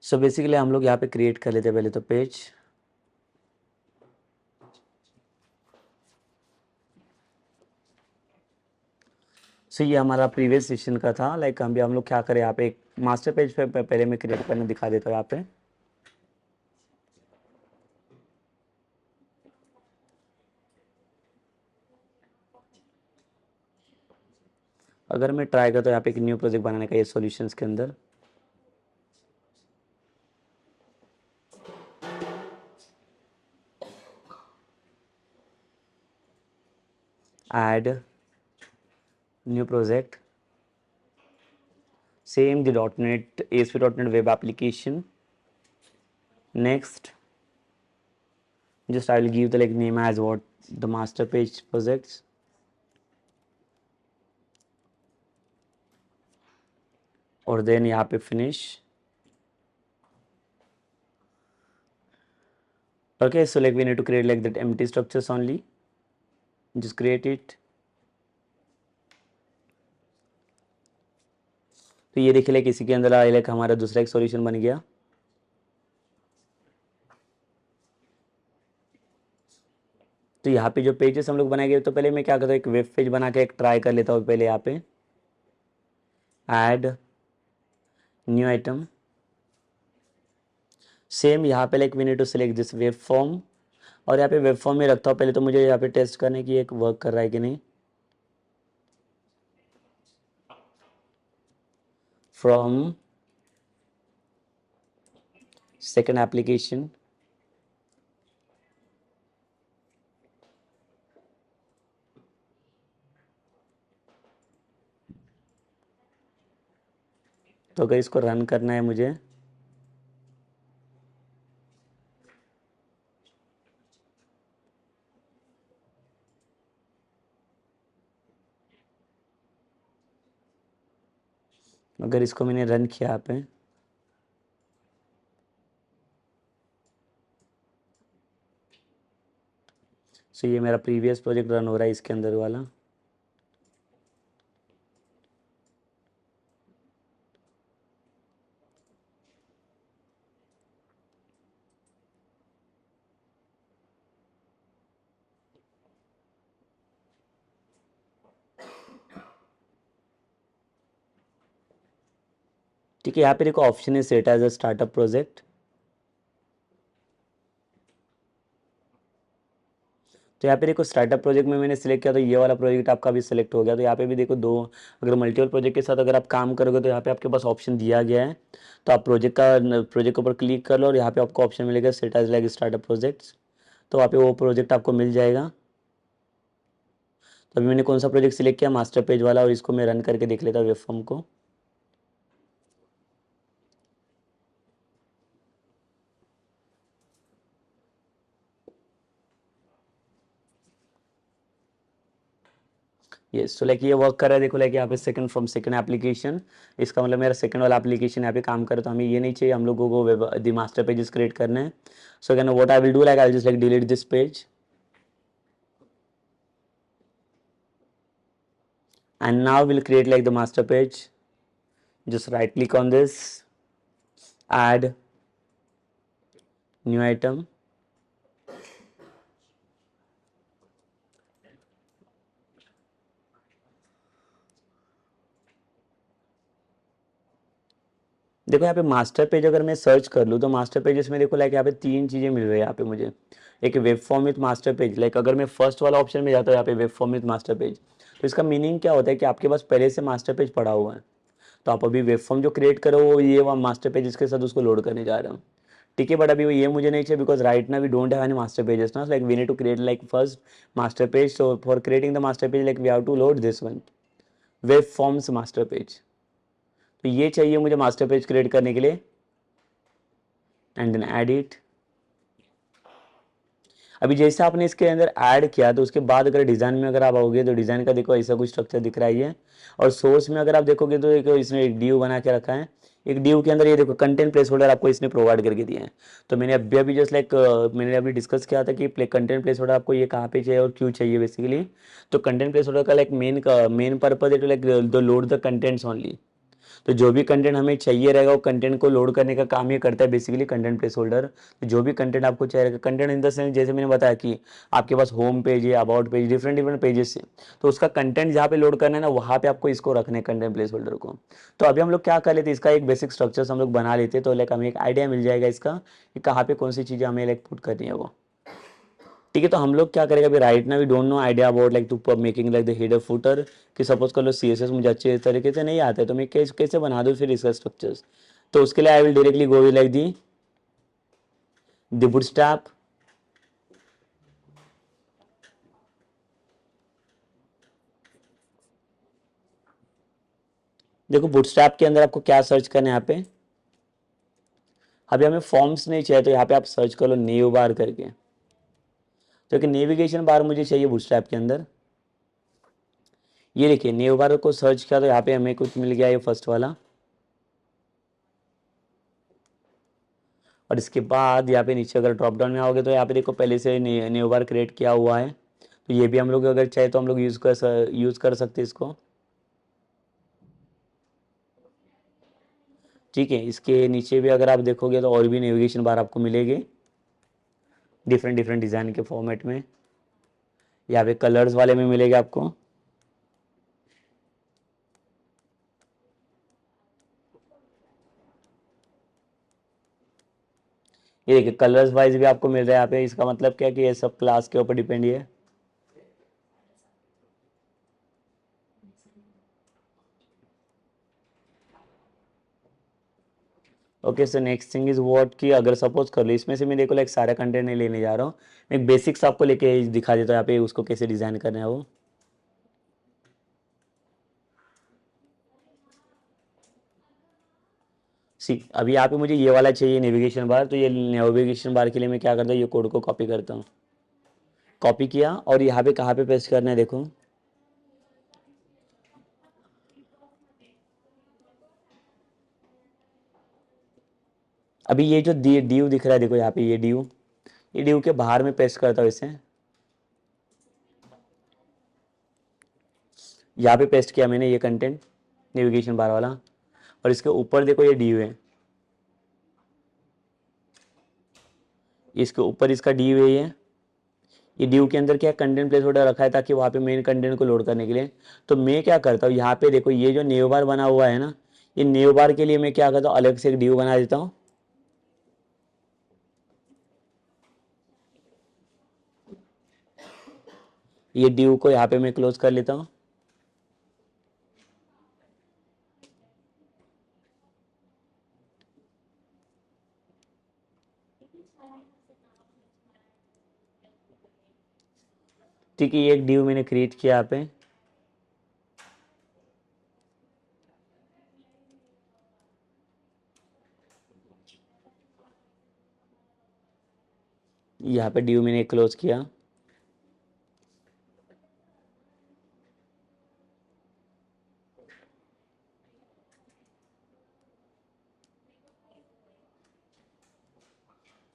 So basically हम लोग यहाँ पे क्रिएट कर लेते हैं पहले तो पेज। सो ये हमारा प्रीवियस सेशन का था, लाइक हम लोग क्या करें, यहाँ पे एक मास्टर पेज पे पहले मैं क्रिएट करना दिखा देता हूँ यहाँ पे। अगर मैं ट्राई करता हूँ यहाँ पे एक न्यू प्रोजेक्ट बनाने का, ये सॉल्यूशंस के अंदर add new project, same the .NET ASP.NET web application. Next, just I will give the like name as what the master page projects, और then यहाँ पे finish. Okay, so like we need to create like that empty structures only, just create it. तो ये देखिए like इसी के अंदर like हमारा दूसरा एक सॉल्यूशन बन गया। तो यहाँ पे जो पेजेस हम लोग बनाएंगे, तो पहले मैं क्या करता हूँ, एक वेब पेज बना के एक ट्राई कर लेता हूँ पहले। यहाँ पे ऐड न्यू आइटम, सेम यहाँ पे like we need to select this web form, और यहाँ पे वेब फॉर्म में रखता हूँ पहले, तो मुझे यहाँ पे टेस्ट करने की एक वर्क कर रहा है कि नहीं। फ्रॉम second application, तो अगर इसको रन करना है मुझे, अगर इसको मैंने रन किया यहाँ पे, सो ये मेरा प्रीवियस प्रोजेक्ट रन हो रहा है इसके अंदर वाला। ठीक है, यहाँ पे देखो ऑप्शन है set as a startup project. तो यहाँ पे देखो स्टार्टअप प्रोजेक्ट में मैंने सिलेक्ट किया, तो ये वाला प्रोजेक्ट आपका भी सिलेक्ट हो गया। तो यहाँ पे भी देखो दो, अगर मल्टीपल प्रोजेक्ट के साथ अगर आप काम करोगे तो यहाँ पे आपके पास ऑप्शन दिया गया है। तो आप प्रोजेक्ट के ऊपर क्लिक कर लो और यहाँ पे आपको ऑप्शन मिलेगा set as like startup projects. तो वहाँ पे वो प्रोजेक्ट आपको मिल जाएगा। तो अभी मैंने कौन सा प्रोजेक्ट सिलेक्ट किया, मास्टर पेज वाला, और इसको मैं रन करके देख लेता हूँ वेब फॉर्म को। यस, तो लाइक ये वर्क कर रहा है। देखो लाइक यहाँ पे सेकंड फ्रॉम सेकंड एप्लीकेशन, इसका मतलब मेरा सेकंड वाला एप्लीकेशन यहाँ पे काम करे। तो हमें ये नहीं चाहिए, हम लोगों को web the master pages create करने हैं। So again what I will do, like I will just like delete this page and now we'll create like the master page. Just right click on this, add new item, देखो यहाँ पे master page अगर मैं search कर लूँ तो master pages में देखो लाइक यहाँ पे तीन चीज़ें मिल रही है यहाँ पे मुझे। एक web form with master page, like अगर मैं फर्स्ट वाला ऑप्शन में जाता हूँ यहाँ पे web form with master page, तो इसका मीनिंग क्या होता है कि आपके पास पहले से मास्टर पेज पड़ा हुआ है। तो आप अभी वेब फॉर्म जो क्रिएट करो वो ये वहाँ मास्टर पेजेस के साथ उसको लोड करने जा रहे हो। ठीक है, बट अभी वो ये मुझे नहीं चाहिए बिकॉज राइट ना we don't have any master pages ना, like we need to create like first master page. So for creating the master page like we have to load this one, web forms master page. तो ये चाहिए मुझे master page create करने के लिए, and then add it. अभी जैसे आपने इसके अंदर ऐड किया तो उसके बाद अगर डिज़ाइन में अगर आप आओगे तो डिज़ाइन का देखो ऐसा कुछ स्ट्रक्चर दिख रहा है ये। और सोर्स में अगर आप देखोगे तो देखो इसने एक ड्यू बना के रखा है। एक ड्यू के अंदर ये देखो कंटेंट प्लेस होल्डर आपको इसने प्रोवाइड करके दिया है। तो मैंने अभी अभी जस्ट लाइक मैंने अभी डिस्कस किया था कि कंटेंट प्लेस होल्डर आपको ये कहाँ पे चाहिए और क्यों चाहिए बेसिकली। तो कंटेंट प्लेस होल्डर का लाइक मेन पर्पज है to like the load the contents only. तो जो भी कंटेंट हमें चाहिए रहेगा वो कंटेंट को लोड करने का काम ये करता है बेसिकली कंटेंट प्लेस होल्डर। तो जो भी कंटेंट आपको चाहिए, कंटेंट इन द सेंस जैसे मैंने बताया कि आपके पास होम पेज है, about page, different different pages से, तो उसका कंटेंट जहाँ पे लोड करना है ना वहाँ पे आपको इसको रखना है कंटेंट प्लेस होल्डर को। तो अभी हम लोग क्या कर लेते हैं, इसका एक बेसिक स्ट्रक्चर हम लोग बना लेते हैं। तो लाइक हमें एक आइडिया मिल जाएगा इसका कि कहाँ पे कौन सी चीज़ें हमें लाइक पुट करनी है वो। ठीक है, तो हम लोग क्या करेंगे अभी, राइट ना we don't know idea about like to making like the header footer. कि सपोज कर लो सीएसएस मुझे अच्छे तरीके से नहीं आता है तो मैं कैसे बना दूँ फिर इसका स्ट्रक्चर्स। तो उसके लिए I will directly go like the bootstrap. देखो बूटस्ट्रैप के अंदर आपको क्या सर्च करना है यहाँ पे, अभी हमें फॉर्म्स नहीं चाहिए तो यहाँ पे आप सर्च कर लो नेव बार करके। तो एक नेविगेशन बार मुझे चाहिए बूटस्ट्रैप के अंदर। ये देखिए नेव बार को सर्च किया तो यहाँ पे हमें कुछ मिल गया ये फर्स्ट वाला। और इसके बाद यहाँ पे नीचे अगर ड्रॉप डाउन में आओगे तो यहाँ पे देखो पहले से न्यू बार क्रिएट किया हुआ है। तो ये भी हम लोग अगर चाहे तो हम लोग यूज़ कर सकते हैं इसको। ठीक है, इसके नीचे भी अगर आप देखोगे तो और भी नेविगेशन बार आपको मिलेगी डिफरेंट डिफरेंट डिज़ाइन के फॉर्मेट में। यहाँ पे कलर्स वाले में मिलेगा आपको। ये देखिए कलर्स वाइज भी आपको मिल रहा है यहाँ पे। इसका मतलब क्या है कि ये सब क्लास के ऊपर डिपेंड है। Okay, so next thing is what कि अगर सपोज कर लो इसमें से मैं देखो लाइक सारा कंटेंट नहीं लेने जा रहा हूँ, एक बेसिक्स आपको लेके दिखा देता हूँ यहाँ पे उसको कैसे डिज़ाइन करना है वो। सी अभी यहाँ पे मुझे ये वाला चाहिए नेविगेशन बार, तो ये नेविगेशन बार के लिए मैं क्या करता हूँ, ये कोड को कॉपी करता हूँ। कॉपी किया और यहाँ पे कहाँ पे पेस्ट करना है देखो, अभी ये जो ड्यू दिख रहा है देखो यहाँ पे, ये ड्यू के बाहर में पेस्ट करता हूँ इसे। यहाँ पे पेस्ट किया मैंने ये कंटेंट नेविगेशन बार वाला, और इसके ऊपर देखो ये ड्यू है, इसके ऊपर इसका ड्यू है ये ड्यू के अंदर क्या कंटेंट प्लेस होल्डर रखा है ताकि वहाँ पे मेन कंटेंट को लोड करने के लिए। तो मैं क्या करता हूँ, यहाँ पे देखो ये जो न्यू बार बना हुआ है ना, ये न्यू बार के लिए मैं क्या करता हूँ, अलग से एक ड्यू बना देता हूँ। ये ड्यू को यहाँ पे मैं क्लोज कर लेता हूँ। ठीक है, ये एक ड्यू मैंने क्रिएट किया यहाँ पे। यहाँ पे ड्यू मैंने क्लोज किया।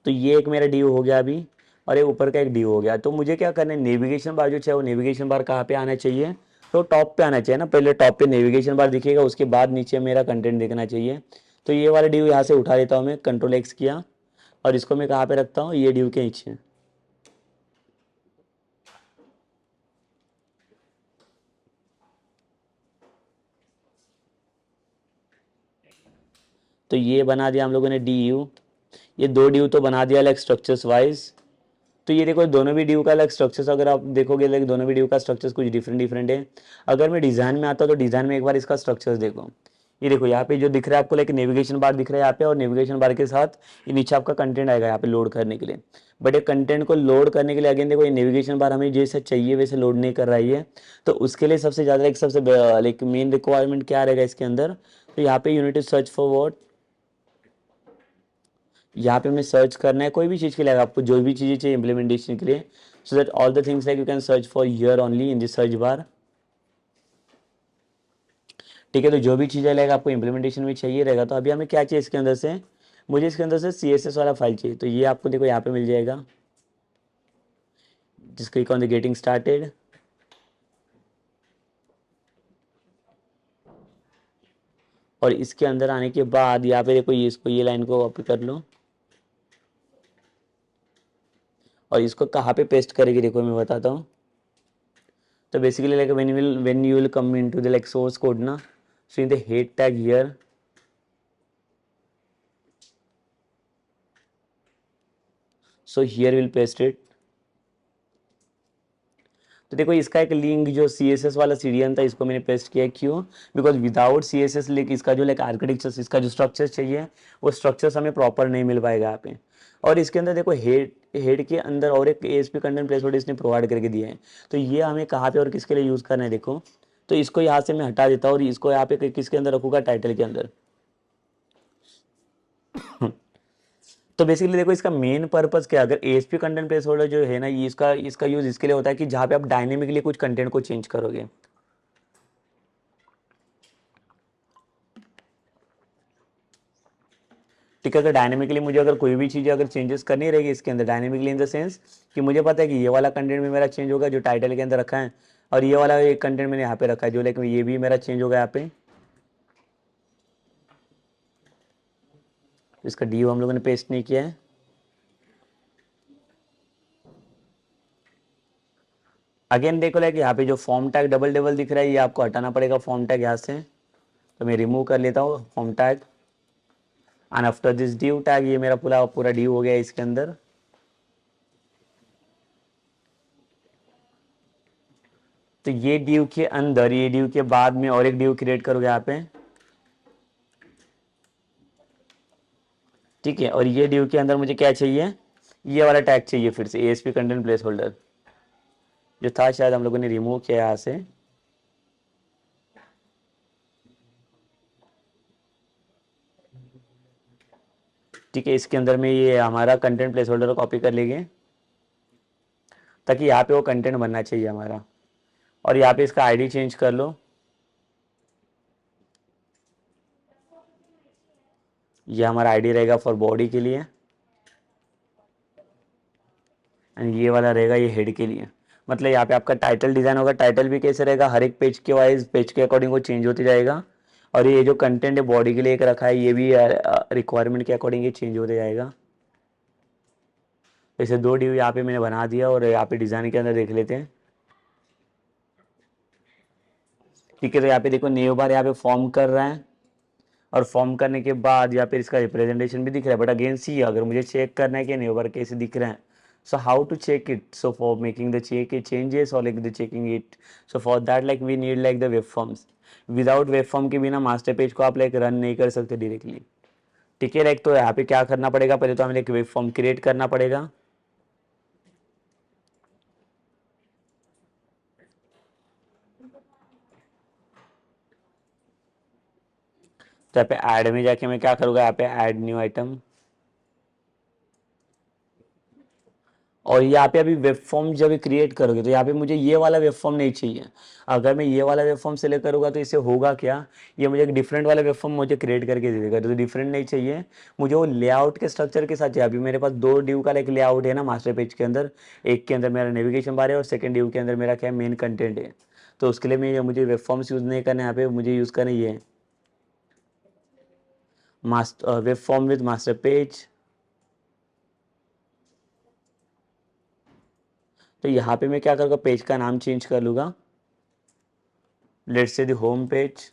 तो ये एक मेरा ड्यू हो गया अभी, और एक ऊपर का एक ड्यू हो गया। तो मुझे क्या करना है, नेविगेशन बार जो चाहिए वो नेविगेशन बार कहाँ पे आना चाहिए, तो टॉप पे आना चाहिए ना, पहले टॉप पे नेविगेशन बार दिखेगा, उसके बाद नीचे मेरा कंटेंट दिखना चाहिए। तो ये वाला ड्यू यहाँ से उठा लेता हूँ मैं, कंट्रोल एक्स किया, और इसको मैं कहाँ पे रखता हूँ, ये ड्यू के नीचे। तो ये बना दिया हम लोगों ने डी यू, ये दो ड्यू तो बना दिया अलग स्ट्रक्चर्स वाइज। तो ये देखो दोनों भी ड्यू का अलग स्ट्रक्चर्स, अगर आप देखोगे लाइक दोनों भी ड्यू का स्ट्रक्चर्स कुछ डिफरेंट डिफरेंट है। अगर मैं डिज़ाइन में आता हूँ तो डिज़ाइन में एक बार इसका स्ट्रक्चर्स देखो, ये देखो यहाँ पे जो दिख रहा है आपको लाइक नेविगेशन बार दिख रहा है यहाँ पे, और नेविगेशन बार के साथ ये नीचे आपका कंटेंट आएगा यहाँ पे लोड करने के लिए। बट ये कंटेंट को लोड करने के लिए अगेन देखो, ये नेविगेशन बार हमें जैसे चाहिए वैसे लोड नहीं कर रही है। तो उसके लिए सबसे ज़्यादा एक सबसे लाइक मेन रिक्वायरमेंट क्या रहेगा इसके अंदर, तो यहाँ पे यूनिट सर्च फॉर व्हाट, यहाँ पे हमें सर्च करना है कोई भी चीज़ के लिए, आपको जो भी चीज़ें चाहिए इम्प्लीमेंटेशन के लिए, सो that all the things like you can search for here only in this search bar. ठीक है, तो जो भी चीज़ें रहेगा आपको इम्प्लीमेंटेशन में चाहिए रहेगा। तो अभी हमें क्या चाहिए इसके अंदर से, मुझे इसके अंदर से CSS वाला फाइल चाहिए, तो ये आपको देखो यहाँ पे मिल जाएगा। Just click on the getting started, और इसके अंदर आने के बाद यहाँ पे देखो ये इसको ये लाइन को कॉपी कर लो, और इसको कहाँ पे पेस्ट करेगी देखो मैं बताता हूँ। तो basically like when you will come into the like source code ना, so in the head tag here, so here will paste it। तो देखो इसका एक लिंक जो CSS वाला सीडीएन था इसको मैंने पेस्ट किया, क्यों, बिकॉज विदाउट CSS लिंक इसका जो लाइक आर्किटेक्चर, इसका जो स्ट्रक्चर चाहिए वो स्ट्रक्चर्स हमें प्रॉपर नहीं मिल पाएगा यहाँ पे। और इसके अंदर देखो हेड के अंदर और एक ASP कंटेंट प्लेसहोल्डर इसने प्रोवाइड करके दिया है। तो ये हमें कहाँ पे और किसके लिए यूज़ करना है देखो, तो इसको यहाँ से मैं हटा देता हूँ और इसको यहाँ पे किसके अंदर रखूँगा, टाइटल के अंदर। तो बेसिकली देखो इसका मेन पर्पस क्या है, अगर ASP कंटेंट प्लेस होल्डर जो है ना, ये इसका यूज इसके लिए होता है कि जहाँ पे आप डायनेमिकली कुछ कंटेंट को चेंज करोगे। ठीक है, अगर डायनेमिकली मुझे अगर कोई भी चीज़ अगर चेंजेस करनी रहेगी इसके अंदर, डायनेमिकली इन द सेंस कि मुझे पता है कि ये वाला कंटेंट में मेरा चेंज होगा जो टाइटल के अंदर रखा है, और ये वाला एक कंटेंट मैंने यहाँ पे रखा है जो लाइक ये भी मेरा चेंज होगा यहाँ पे। इसका डी हम लोगों ने पेस्ट नहीं किया है। अगेन देखो लाइक यहाँ पे जो फॉर्म टैग डबल डबल दिख रहा है ये आपको हटाना पड़ेगा फॉर्म टैग यहाँ से, तो मैं रिमूव कर लेता हूँ form tag. And after this due tag, ये मेरा पूरा पूरा ड्यू हो गया इसके अंदर। तो ये ड्यू के अंदर, ये ड्यू के बाद में और एक ड्यू क्रिएट करोगे यहाँ पे। ठीक है, और ये ड्यू के अंदर मुझे क्या चाहिए, ये वाला टैग चाहिए फिर से, ASP कंटेंट प्लेस होल्डर जो था शायद हम लोगों ने रिमूव किया यहाँ से। ठीक है, इसके अंदर में ये हमारा कंटेंट प्लेस होल्डर को कॉपी कर लेंगे ताकि यहाँ पे वो कंटेंट बनना चाहिए हमारा। और यहाँ पे इसका आईडी चेंज कर लो, ये हमारा आईडी रहेगा फॉर बॉडी के लिए एंड ये वाला रहेगा ये हेड के लिए। मतलब यहाँ पे आपका टाइटल डिजाइन होगा, टाइटल भी कैसे रहेगा, हर एक पेज के वाइज पेज के अकॉर्डिंग वो चेंज होते जाएगा। और ये जो कंटेंट है बॉडी के लिए एक रखा है, ये भी रिक्वायरमेंट के अकॉर्डिंग ये चेंज होते जाएगा। ऐसे दो डिव यहाँ पे मैंने बना दिया और यहाँ पे डिजाइन के अंदर देख लेते हैं। ठीक है, तो यहाँ पे देखो न्यू बार यहाँ पे फॉर्म कर रहा है और फॉर्म करने के बाद यहाँ पे इसका रिप्रेजेंटेशन भी दिख रहा है। बट अगेन सी, अगर मुझे चेक करना है कि न्यू बार कैसे दिख रहा है, so how to check it? So for making the check it changes or like the checking it, so for that like we need like the web forms. Without web form के बिना master page को आप like run नहीं कर सकते directly. ठीक है, like तो यहाँ पे क्या करना पड़ेगा, पहले तो हमें एक वेब फॉर्म क्रिएट करना पड़ेगा। तो यहाँ पे ऐड में जाके मैं क्या करूँगा, यहाँ पे ऐड न्यू आइटम, और यहाँ पे अभी वेब फॉर्म जब क्रिएट करोगे तो यहाँ पे मुझे ये वाला वेब फॉर्म नहीं चाहिए। अगर मैं ये वाला वेब फॉर्म सेलेक्ट करूँगा तो इससे होगा क्या, ये मुझे एक डिफरेंट वाला वेब फॉर्म मुझे क्रिएट करके दे देगा। तो डिफरेंट नहीं चाहिए मुझे, वो लेआउट के स्ट्रक्चर के साथ चाहिए। अभी मेरे पास दो डिव का एक लेआउट है ना मास्टर पेज के अंदर, एक के अंदर मेरा नेविगेशन बार है और सेकेंड डिव के अंदर मेरा क्या मेन कंटेंट है। तो उसके लिए मुझे वेब फॉर्म्स यूज़ नहीं करना, यहाँ पे मुझे यूज़ करना ये master web form with master page. तो यहाँ पे मैं क्या करूँगा, पेज का नाम चेंज कर लूँगा, let's say the home page.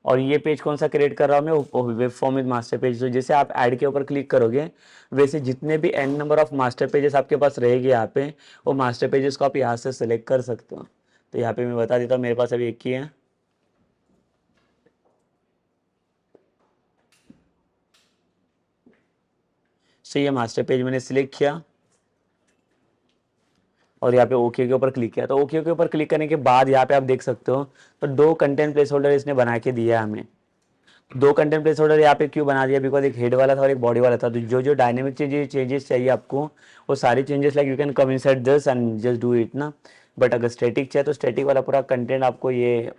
और ये पेज कौन सा क्रिएट कर रहा हूँ मैं, web form with master page. तो जैसे आप ऐड के ऊपर क्लिक करोगे वैसे जितने भी n number of master pages आपके पास रहेंगे यहाँ पे, वो मास्टर पेजेस को आप यहाँ से सेलेक्ट कर सकते हो। तो यहाँ पे मैं बता देता हूँ, मेरे पास अभी एक ही है। सो ये मास्टर पेज मैंने सिलेक्ट किया और यहाँ पे ओके के ऊपर क्लिक किया। तो ओके के ऊपर क्लिक करने के बाद यहाँ पे आप देख सकते हो तो दो कंटेंट प्लेस होल्डर इसने बना के दिया है हमें। दो कंटेंट प्लेस होल्डर यहाँ पे क्यों बना दिया, बिकॉज एक हेड वाला था और एक बॉडी वाला था। तो जो जो डायनेमिक चेंजेस चाहिए आपको, वो सारी changes like you can come inside this and just do it ना। बट अगर स्टैटिक चाहिए तो स्टैटिक वाला पूरा कंटेंट आपको ये,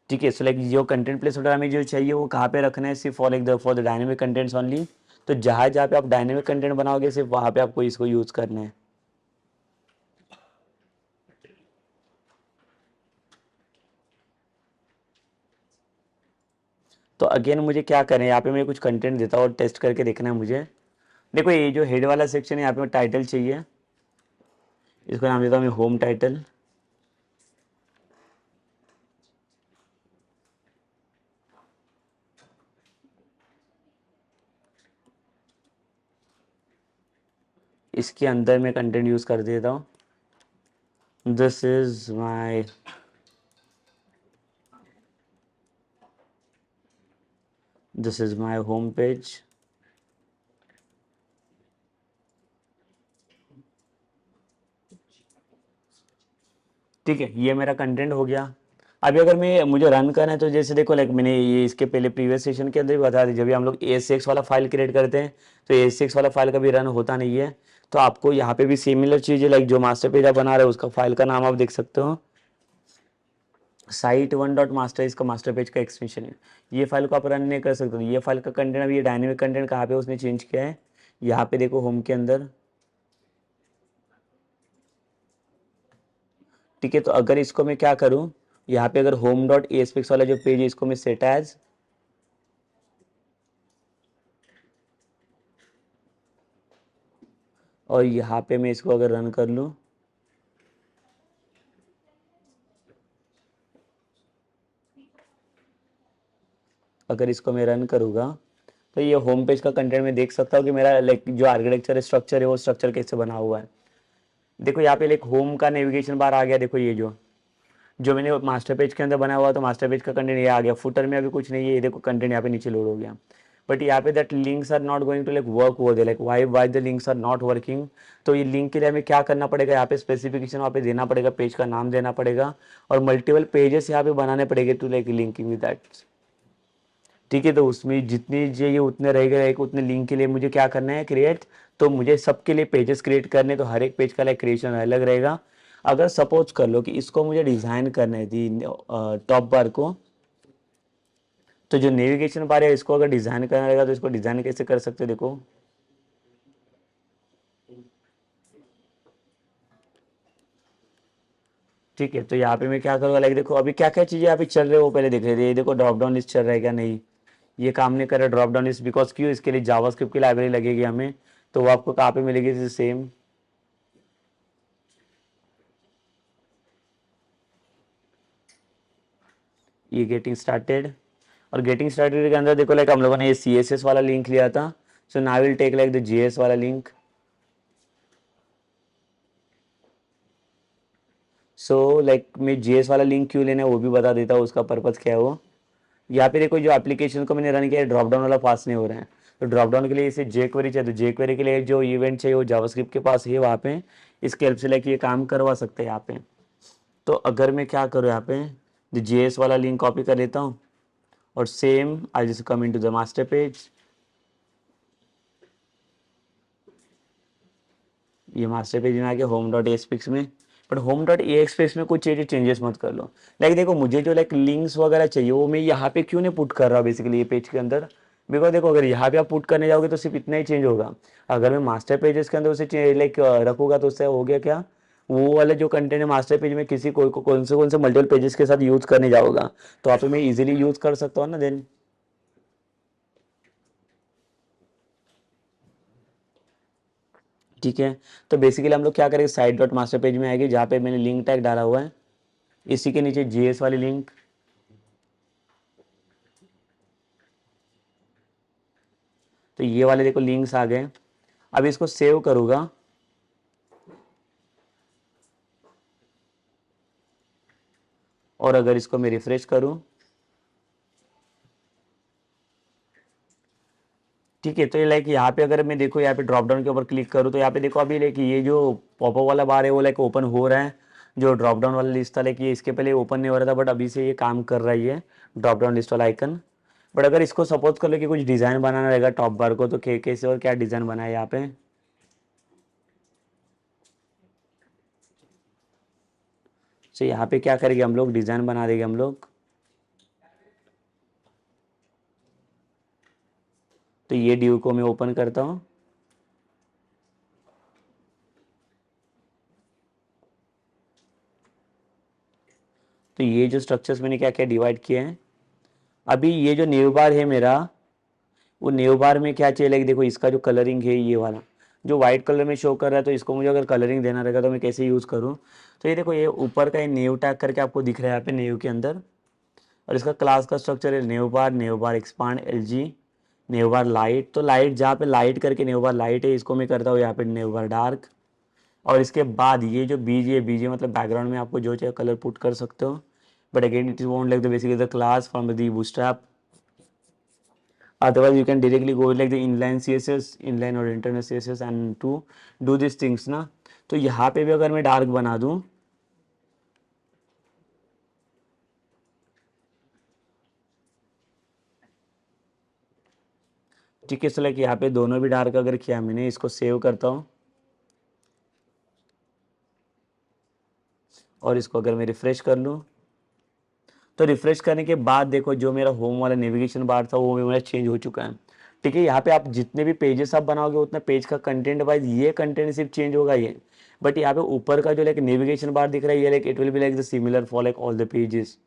ठीक है। सो लाइक जो कंटेंट प्लेस होल्डर हमें जो चाहिए वो कहाँ पे रखना है, सिर्फ for the dynamic contents only. तो जहाँ जहाँ पे आप डायनेमिक कंटेंट बनाओगे सिर्फ वहाँ पे आपको इसको यूज़ करना है। तो अगेन मुझे क्या करें, यहाँ पे मैं कुछ कंटेंट देता हूँ और टेस्ट करके देखना है मुझे। देखो ये जो हेड वाला सेक्शन है यहाँ पे टाइटल चाहिए, इसको नाम देता हूँ मैं होम टाइटल। इसके अंदर मैं कंटेंट यूज़ कर देता हूँ, this is my home page. ठीक है, ये मेरा कंटेंट हो गया। अभी अगर मैं मुझे रन करना है तो जैसे देखो लाइक मैंने ये इसके पहले प्रीवियस सेशन के अंदर भी बता दी, जब भी हम लोग ASX वाला फाइल क्रिएट करते हैं तो ASX वाला फाइल कभी रन होता नहीं है। तो आपको यहाँ पे भी सिमिलर चीज़ है, लाइक जो मास्टर पेज आप बना रहे हो उसका फाइल का नाम आप देख सकते हो, site1.master इसका मास्टर पेज का एक्सटेंशन है। ये फाइल को आप रन नहीं कर सकते। ये फाइल का कंटेंट अभी ये डायनेमिक कंटेंट कहाँ पे उसने चेंज किया है, यहाँ पे देखो होम के अंदर। ठीक है, तो अगर इसको मैं क्या करूँ, यहाँ पे अगर home.aspx वाला जो पेज है इसको मैं सेट एज, और यहाँ पे मैं इसको अगर रन कर लूँ, अगर इसको मैं रन करूँगा तो ये होम पेज का कंटेंट मैं देख सकता हूँ कि मेरा लाइक जो आर्किटेक्चर स्ट्रक्चर है वो स्ट्रक्चर कैसे बना हुआ है। देखो यहाँ पे लाइक होम का नेविगेशन बार आ गया। देखो ये जो जो मैंने मास्टर पेज के अंदर बनाया हुआ तो मास्टर पेज का कंटेंट ये आ गया। फुटर में अभी कुछ नहीं है, ये देखो कंटेंट यहाँ पे नीचे लोड हो गया। बट यहाँ पे that links are not going to like work over there, like why the links are not working. तो ये लिंक के लिए हमें क्या करना पड़ेगा, यहाँ पे स्पेसिफिकेशन वहाँ पे देना पड़ेगा, पेज का नाम देना पड़ेगा और मल्टीपल पेजेस यहाँ पे बनाने पड़ेंगे to like linking with that. ठीक है, तो उसमें जितने चाहिए उतने रहेगा, उतने लिंक के लिए मुझे क्या करना है, क्रिएट। तो मुझे सबके लिए पेजेस क्रिएट करने, तो हर एक पेज का लाइक क्रिएशन अलग रहेगा। अगर सपोज कर लो कि इसको मुझे डिज़ाइन करना है थी टॉप बार को, तो जो नेविगेशन बार है इसको अगर डिज़ाइन करना रहेगा तो इसको डिज़ाइन कैसे कर सकते हो, देखो। ठीक है, तो यहाँ पे मैं क्या करूँगा, लाइक देखो अभी क्या क्या चीज़ें यहाँ पे चल रहे हैं वो पहले देख रहे थे। ये देखो ड्रॉप डाउन लिस्ट चल रहा है क्या, नहीं ये काम नहीं कर रहा ड्रॉप डाउन लिस्ट, बिकॉज क्यों, इसके लिए जावास्क्रिप्ट की लाइब्रेरी लगेगी हमें। तो वो आपको कहाँ पे मिलेगी, सेम ये गेटिंग स्टार्टेड। और गेटिंग स्टार्टेड के अंदर देखो लाइक हम लोगों ने ये CSS वाला लिंक लिया था। So now will take like the JS वाला लिंक। सो लाइक मैं JS वाला लिंक क्यों लेना है वो भी बता देता हूँ, उसका पर्पज़ क्या है वो। यहाँ पे देखो जो एप्लीकेशन को मैंने रन किया है ड्रॉप डाउन वाला पास नहीं हो रहा है। तो ड्रॉप डाउन के लिए इसे jQuery चाहिए, तो jQuery के लिए जो इवेंट चाहिए वो जावास्क्रिप्ट के पास है वहाँ पे। इसके हेल्प से लाइक ये काम करवा सकते हैं यहाँ पे। तो अगर मैं क्या करूँ यहाँ पे, जो JS वाला लिंक कॉपी कर लेता हूँ और same I just come into the master page. ये मास्टर पेज में आके होम डॉट एस्पिक्स में, बट होम डॉट एस्पिक्स में कुछ चीज़ें चेंजेस मत कर लो। लाइक देखो मुझे जो लाइक लिंक्स वगैरह चाहिए वो मैं यहाँ पे क्यों नहीं पुट कर रहा बेसिकली ये पेज के अंदर। बिकॉज देखो अगर यहाँ पे आप पुट करने जाओगे तो सिर्फ इतना ही चेंज होगा। अगर मैं मास्टर पेजेस के अंदर उसे लाइक रखूँगा तो उससे हो गया क्या, वो वाला जो कंटेंट है मास्टर पेज में किसी कोई को कौन से मल्टीपल पेजेस के साथ यूज़ करने जाऊँगा, तो आप मैं इजीली यूज़ कर सकता हूँ ना देन। ठीक है, तो बेसिकली हम लोग क्या करेंगे, साइड डॉट मास्टर पेज में आएगी जहाँ पे मैंने लिंक टैग डाला हुआ है, इसी के नीचे JS वाली लिंक। तो ये वाले देखो लिंक्स आ गए। अब इसको सेव करूँगा, और अगर इसको मैं रिफ्रेश करूँ, ठीक है, तो ये लाइक यहाँ पे अगर मैं देखो यहाँ पे ड्रॉप डाउन के ऊपर क्लिक करूँ तो यहाँ पे देखो अभी लाइक ये जो पॉपअप वाला बार है वो लाइक ओपन हो रहा है। जो ड्रॉप डाउन वाला लिस्ट था लाइक ये इसके पहले ओपन नहीं हो रहा था, बट अभी से ये काम कर रही है ड्रॉप डाउन लिस्ट वाला आइकन। बट अगर इसको सपोज कर लो कि कुछ डिज़ाइन बनाना रहेगा टॉप बार को, तो कैसे और क्या डिज़ाइन बनाए यहाँ पे। तो यहाँ पे क्या करेंगे हम लोग, डिज़ाइन बना देंगे हम लोग। तो ये ड्यू को मैं ओपन करता हूँ। तो ये जो स्ट्रक्चर्स मैंने क्या क्या डिवाइड किए हैं, अभी ये जो न्यू बार है मेरा, वो न्यू बार में क्या चाहिए, लाइक देखो इसका जो कलरिंग है ये वाला जो वाइट कलर में शो कर रहा है, तो इसको मुझे अगर कलरिंग देना रहेगा तो मैं कैसे यूज़ करूँ। तो ये देखो ये ऊपर का ये न्यू टैग करके आपको दिख रहा है यहाँ पे न्यू के अंदर। और इसका क्लास का स्ट्रक्चर है न्यू बार एक्सपांड LG न्यू बार लाइट। तो लाइट जहाँ पे लाइट करके न्यू बार लाइट है इसको मैं करता हूँ यहाँ पे न्यू बार डार्क। और इसके बाद ये जो बीजे मतलब बैकग्राउंड में आपको जो चाहे कलर पुट कर सकते हो, but again it is won't like the basically the class from the bootstrap. Otherwise you can directly go with like the inline CSS inline or internal CSS and to do these things ना। तो यहाँ पे भी अगर मैं dark बना दूँ, ठीक है, लाइक यहाँ पे दोनों भी डार्क अगर किया मैंने, इसको सेव करता हूँ और इसको अगर मैं रिफ्रेश कर लूँ, तो रिफ्रेश करने के बाद देखो जो मेरा होम वाला नेविगेशन बार था वो भी मेरा चेंज हो चुका है। ठीक है, यहाँ पे आप जितने भी पेजेस आप बनाओगे उतना पेज का कंटेंट वाइज ये कंटेंट सिर्फ चेंज होगा ये। बट यहाँ पे ऊपर का जो लाइक नेविगेशन बार दिख रहा है ये like it will be like the similar for like all the pages.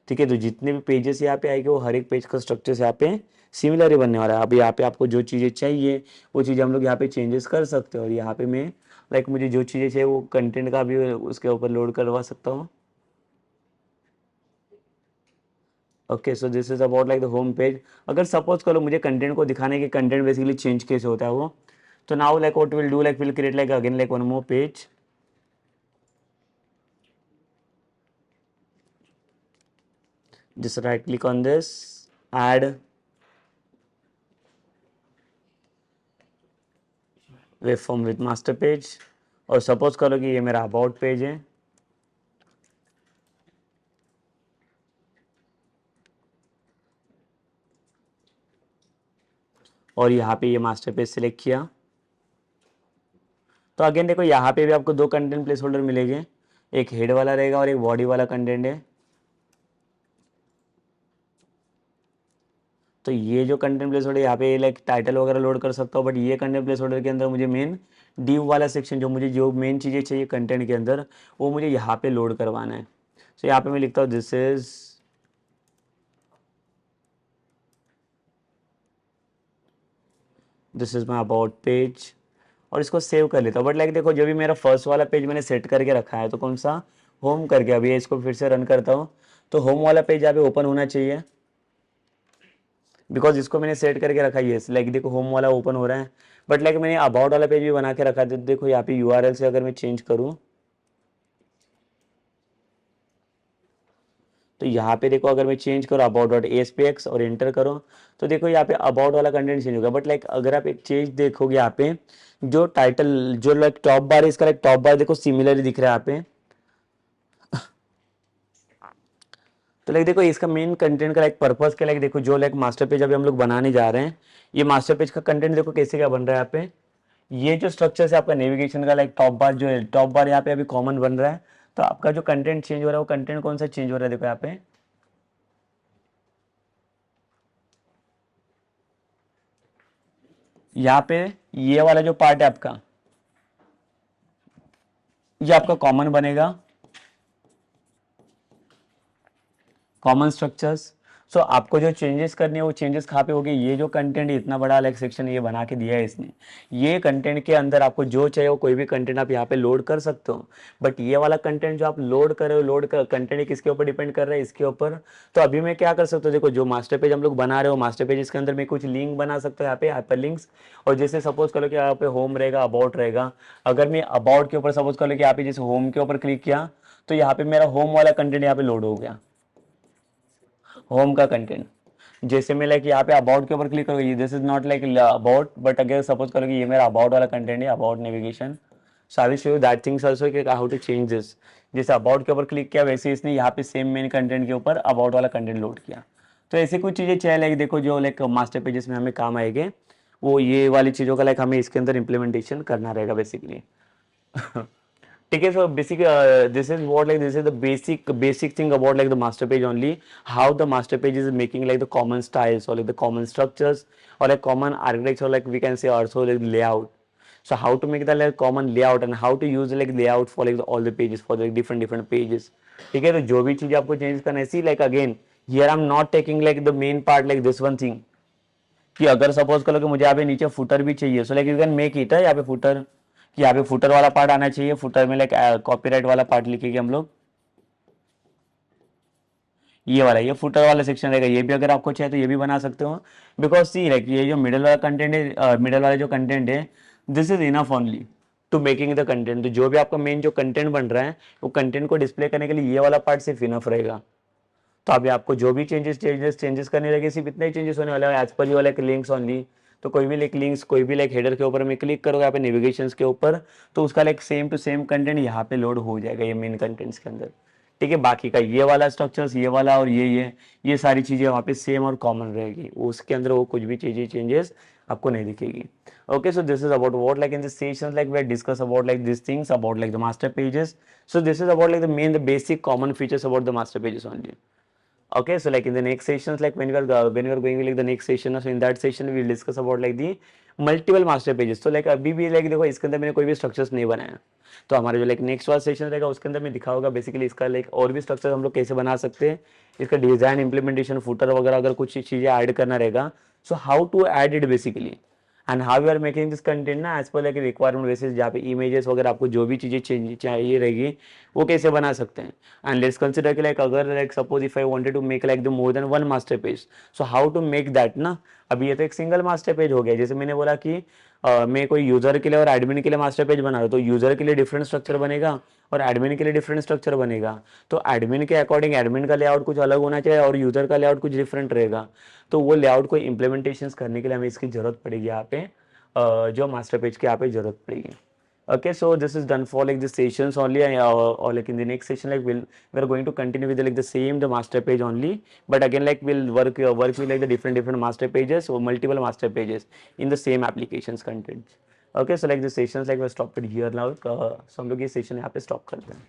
ठीक है, तो जितने भी पेजेस यहाँ पे आएंगे वो हर एक पेज का स्ट्रक्चर यहाँ पे सिमिलर ही बनने वाला है। अब यहाँ पे आपको जो चीज़ें चाहिए वो चीज़ें हम लोग यहाँ पे चेंजेस कर सकते हैं, और यहाँ पे मैं लाइक मुझे जो चीज़ें चाहिए वो कंटेंट का भी उसके ऊपर लोड करवा सकता हूँ। Okay, so this is about like the home page. अगर सपोज करो मुझे कंटेंट को दिखाने के कंटेंट बेसिकली चेंज कैसे होता है वो, तो now like what will do like will create like again like one more page. Just right click on this, add web form with master page. और सपोज करो कि ये मेरा अबाउट पेज है। और यहाँ पे ये मास्टर पेज सिलेक्ट किया। तो अगेन देखो यहाँ पे भी आपको दो कंटेंट प्लेस होल्डर मिलेंगे, एक हेड वाला रहेगा और एक बॉडी वाला कंटेंट है। तो ये जो कंटेंट प्लेस होल्डर यहाँ पे लाइक टाइटल वगैरह लोड कर सकता हूँ, बट ये कंटेंट प्लेस होल्डर के अंदर मुझे मेन डिव वाला सेक्शन जो मुझे जो मेन चीज़ें चाहिए कंटेंट के अंदर वो मुझे यहाँ पे लोड करवाना है। तो यहाँ पे मैं लिखता हूँ this is my about page और इसको सेव कर लेता हूँ। बट लाइक देखो जो भी मेरा फर्स्ट वाला पेज मैंने सेट करके रखा है, तो कौन सा होम करके अभी इसको फिर से रन करता हूँ, तो होम वाला पेज यहाँ पे ओपन होना चाहिए बिकॉज इसको मैंने सेट करके रखा है। ये लाइक देखो होम वाला ओपन हो रहा है, बट लाइक मैंने अबाउट वाला पेज भी बना के रखा है। तो देखो यहाँ पे यूआरएल से अगर मैं चेंज करूँ तो यहाँ पे देखो अगर मैं चेंज करूँ about.aspx और एंटर करो तो देखो यहाँ पे अबाउट वाला कंटेंट चेंज होगा। बट लाइक अगर आप एक चीज देखोगे यहाँ पे जो टाइटल जो लाइक टॉप बार है इसका लाइक टॉप बार देखो सिमिलर दिख रहा है यहाँ पे। तो लाइक देखो इसका मेन कंटेंट का लाइक पर्पस क्या लाइक देखो जो लाइक मास्टर पेज अभी हम लोग बनाने जा रहे हैं, ये मास्टर पेज का कंटेंट देखो कैसे क्या बन रहा है यहाँ पे। ये जो स्ट्रक्चर है आपका नेविगेशन का लाइक टॉप बार जो है टॉप बार यहाँ पे अभी कॉमन बन रहा है। तो आपका जो कंटेंट चेंज हो रहा है वो कंटेंट कौन सा चेंज हो रहा है देखो यहाँ पे। यहाँ पे ये वाला जो पार्ट है आपका ये आपका कॉमन बनेगा, कॉमन स्ट्रक्चर्स। सो आपको जो चेंजेस करनी है वो चेंजेस कहाँ पे होगी, ये जो कंटेंट इतना बड़ा अलग सेक्शन ये बना के दिया है इसने, ये कंटेंट के अंदर आपको जो चाहिए वो कोई भी कंटेंट आप यहाँ पे लोड कर सकते हो। बट ये वाला कंटेंट जो आप लोड कर रहे हो लोड कर कंटेंट किसके ऊपर डिपेंड कर रहा है, इसके ऊपर। तो अभी मैं क्या कर सकता हूँ देखो जो मास्टर पेज हम लोग बना रहे हो मास्टर पेज इसके अंदर मैं कुछ लिंक बना सकता हूँ यहाँ पे हाइपर लिंक्स। और जैसे सपोज करो कि यहाँ पे होम रहेगा अबाउट रहेगा, अगर मैं अबाउट के ऊपर सपोज करो कि यहाँ पे जैसे होम के ऊपर क्लिक किया तो यहाँ पे मेरा होम वाला कंटेंट यहाँ पे लोड हो गया, होम का कंटेंट। जैसे मैं लाइक यहाँ पे अबाउट के ऊपर क्लिक करूँगी this is not like about, but अगर सपोज करो कि ये मेरा अबाउट वाला कंटेंट है about navigation. So I will show you that things also कि हाउ टू चेंज दिस। जैसे अबाउट के ऊपर क्लिक किया वैसे इसने यहाँ पे सेम मेन कंटेंट के ऊपर अबाउट वाला कंटेंट लोड किया। तो ऐसी कुछ चीज़ें चाहिए लाइक देखो जो लाइक मास्टर पेजेस में हमें काम आएंगे वो ये वाली चीज़ों का लाइक हमें इसके अंदर इम्प्लीमेंटेशन करना रहेगा बेसिकली। ठीक है, so basic this is what like this is the basic thing about like the master page only, how the master page is making like the common styles or like the common structures or like common architecture, like we can say also like layout. So how to make the like common layout and how to use like layout for like all the pages for like different pages. ठीक है, तो जो भी चीज आपको change करना है see like again here I am not taking like the main part like this one thing कि अगर सपोज करो कि मुझे यहाँ पे नीचे फुटर भी चाहिए so like you can make it है यहाँ पे फुटर कि यहाँ पे फुटर वाला पार्ट आना चाहिए, फुटर में लाइक कॉपीराइट वाला पार्ट लिखेंगे हम लोग ये वाला ये फुटर वाला सेक्शन रहेगा। ये भी अगर आपको चाहिए तो ये भी बना सकते हो बिकॉज सी लाइक ये जो मिडल वाला कंटेंट है मिडल वाला जो कंटेंट है this is enough only to making the content. तो जो भी आपका मेन जो कंटेंट बन रहा है वो कंटेंट को डिस्प्ले करने के लिए ये वाला पार्ट सिर्फ इनफ रहेगा। तो अभी आपको जो भी चेंजेस करने लगे सिर्फ इतना ही चेंजेस होने वाला है as per you like links only. तो कोई भी लाइक लिंक्स कोई भी लाइक हेडर के ऊपर मैं क्लिक करूँगा यहाँ पे नेविगेशंस के ऊपर तो उसका like same to same content यहाँ पे लोड हो जाएगा ये मेन कंटेंट्स के अंदर। ठीक है, बाकी का ये वाला स्ट्रक्चर्स ये वाला और ये सारी चीज़ें वहाँ पे सेम और कॉमन रहेगी, उसके अंदर वो कुछ भी चीज़ें चेंजेस आपको नहीं दिखेगी। Okay, so this is about what like in this sessions like we discuss about like this things about like the master pages. So this is about like the main the basic common features about the master pages only. Okay, so like in the next sessions like when we are going like the next session, so in that session we will discuss about like the multiple master pages. तो like अभी भी like देखो इसके अंदर मैंने कोई भी structures नहीं बनाया, तो हमारे जो like नेक्स्ट वाला सेशन रहेगा उसके अंदर मैं दिखाऊंगा बेसिकली इसका like और भी स्ट्रक्चर हम लोग कैसे बना सकते हैं, इसका डिजाइन इम्प्लीमेंटेशन फुटर वगैरह अगर कुछ चीज़ें ऐड करना रहेगा so how to add it basically and how you are making this content ना as per like requirement basis जहाँ पे इमेजेस वगैरह आपको जो भी चीज़ें चाहिए रहेगी वो कैसे बना सकते हैं। एंड लेट्स कंसिडर कि लाइक अगर like suppose if I wanted to make like the more than one master page so how to make that ना। अभी ये तो एक सिंगल मास्टर पेज हो गया, जैसे मैंने बोला कि मैं कोई यूजर के लिए और एडमिन के लिए मास्टर पेज बना रहा हूँ तो यूजर के लिए डिफरेंट स्ट्रक्चर बनेगा और एडमिन के लिए डिफरेंट स्ट्रक्चर बनेगा। तो एडमिन के अकॉर्डिंग एडमिन का लेआउट कुछ अलग होना चाहिए और यूजर का लेआउट कुछ डिफरेंट रहेगा। तो वो लेआउट को इम्प्लीमेंटेशन करने के लिए हमें इसकी जरूरत पड़ेगी यहाँ पे जो मास्टर पेज की यहाँ पे जरूरत पड़ेगी। Okay, so this is done for like the sessions only, or like in the next session, like we're going to continue with like the same the master page only, but again like we'll work with like the different master pages or multiple master pages in the same applications content. Okay, so like the sessions like we're stopped it here now, so हम लोग ये session यहाँ पे stop करते हैं.